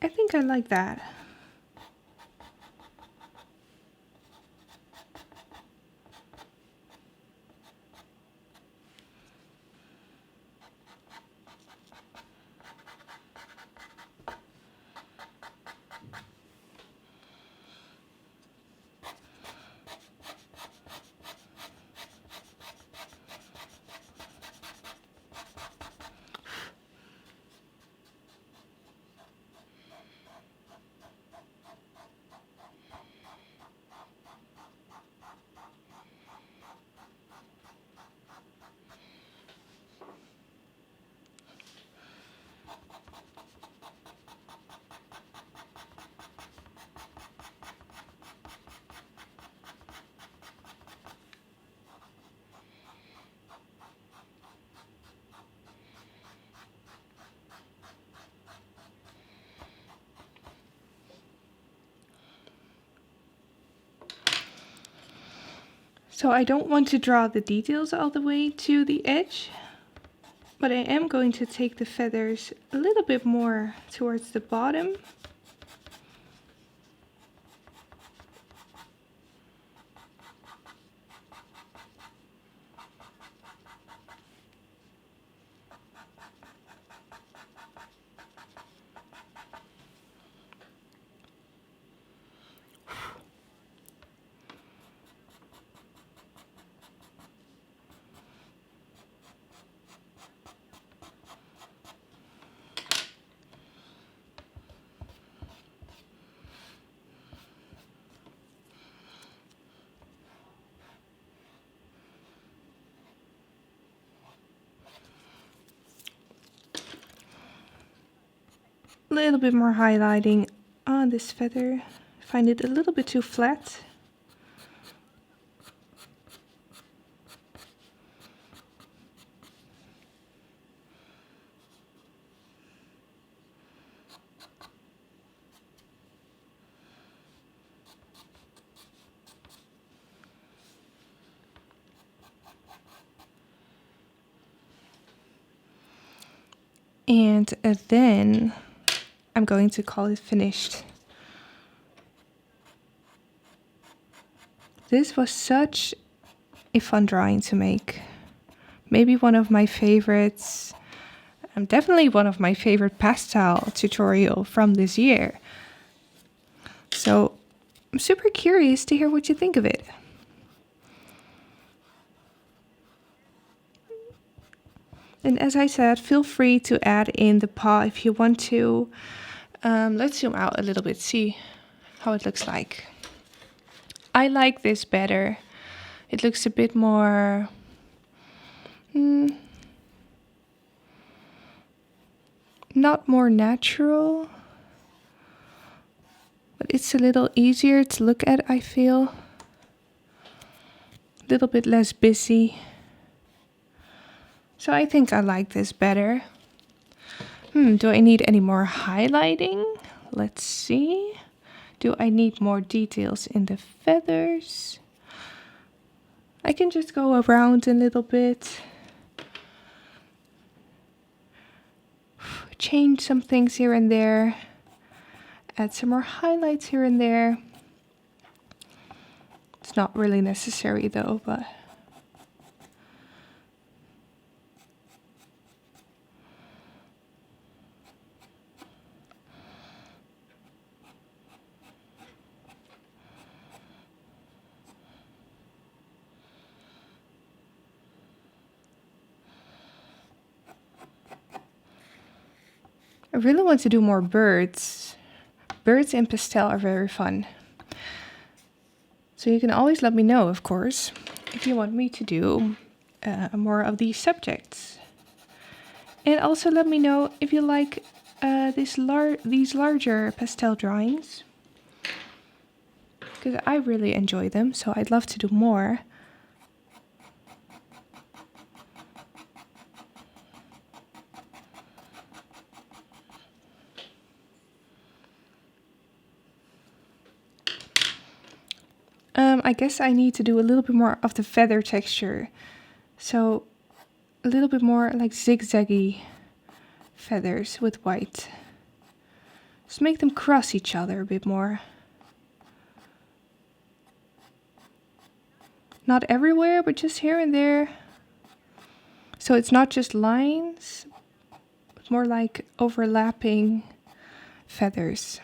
I think I like that. So I don't want to draw the details all the way to the edge, but I am going to take the feathers a little bit more towards the bottom. A little bit more highlighting on this feather. I find it a little bit too flat. And then I'm going to call it finished. This was such a fun drawing to make. Maybe one of my favorites. Definitely one of my favorite pastel tutorial from this year. So I'm super curious to hear what you think of it. And as I said, feel free to add in the paw if you want to. Let's zoom out a little bit, see how it looks like. I like this better. It looks a bit more... not more natural. But it's a little easier to look at, I feel. A little bit less busy. So I think I like this better. Do I need any more highlighting? Let's see. Do I need more details in the feathers? I can just go around a little bit. Change some things here and there. Add some more highlights here and there. It's not really necessary though, but... I really want to do more birds. Birds in pastel are very fun. So you can always let me know, of course, if you want me to do more of these subjects. And also let me know if you like these larger pastel drawings. Because I really enjoy them, so I'd love to do more. I guess I need to do a little bit more of the feather texture. So a little bit more like zigzaggy feathers with white. Just make them cross each other a bit more. Not everywhere, but just here and there. So it's not just lines, but more like overlapping feathers.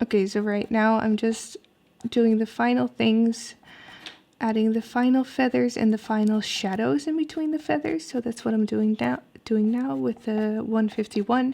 Okay, so right now I'm just doing the final things, adding the final feathers and the final shadows in between the feathers. So that's what I'm doing now with the 151.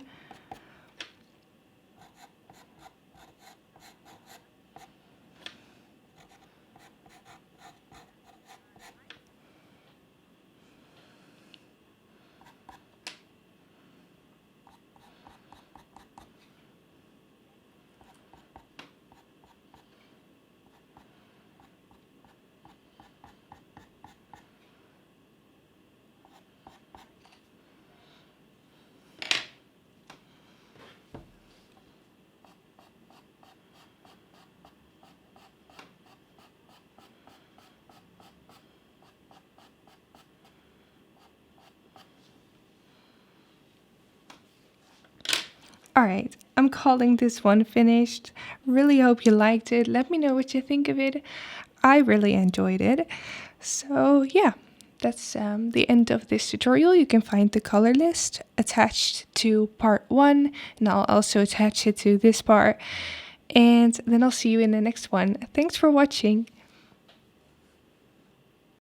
Alright, I'm calling this one finished. Really hope you liked it. Let me know what you think of it. I really enjoyed it. So yeah, that's the end of this tutorial. You can find the color list attached to part 1, and I'll also attach it to this part. And then I'll see you in the next one. Thanks for watching.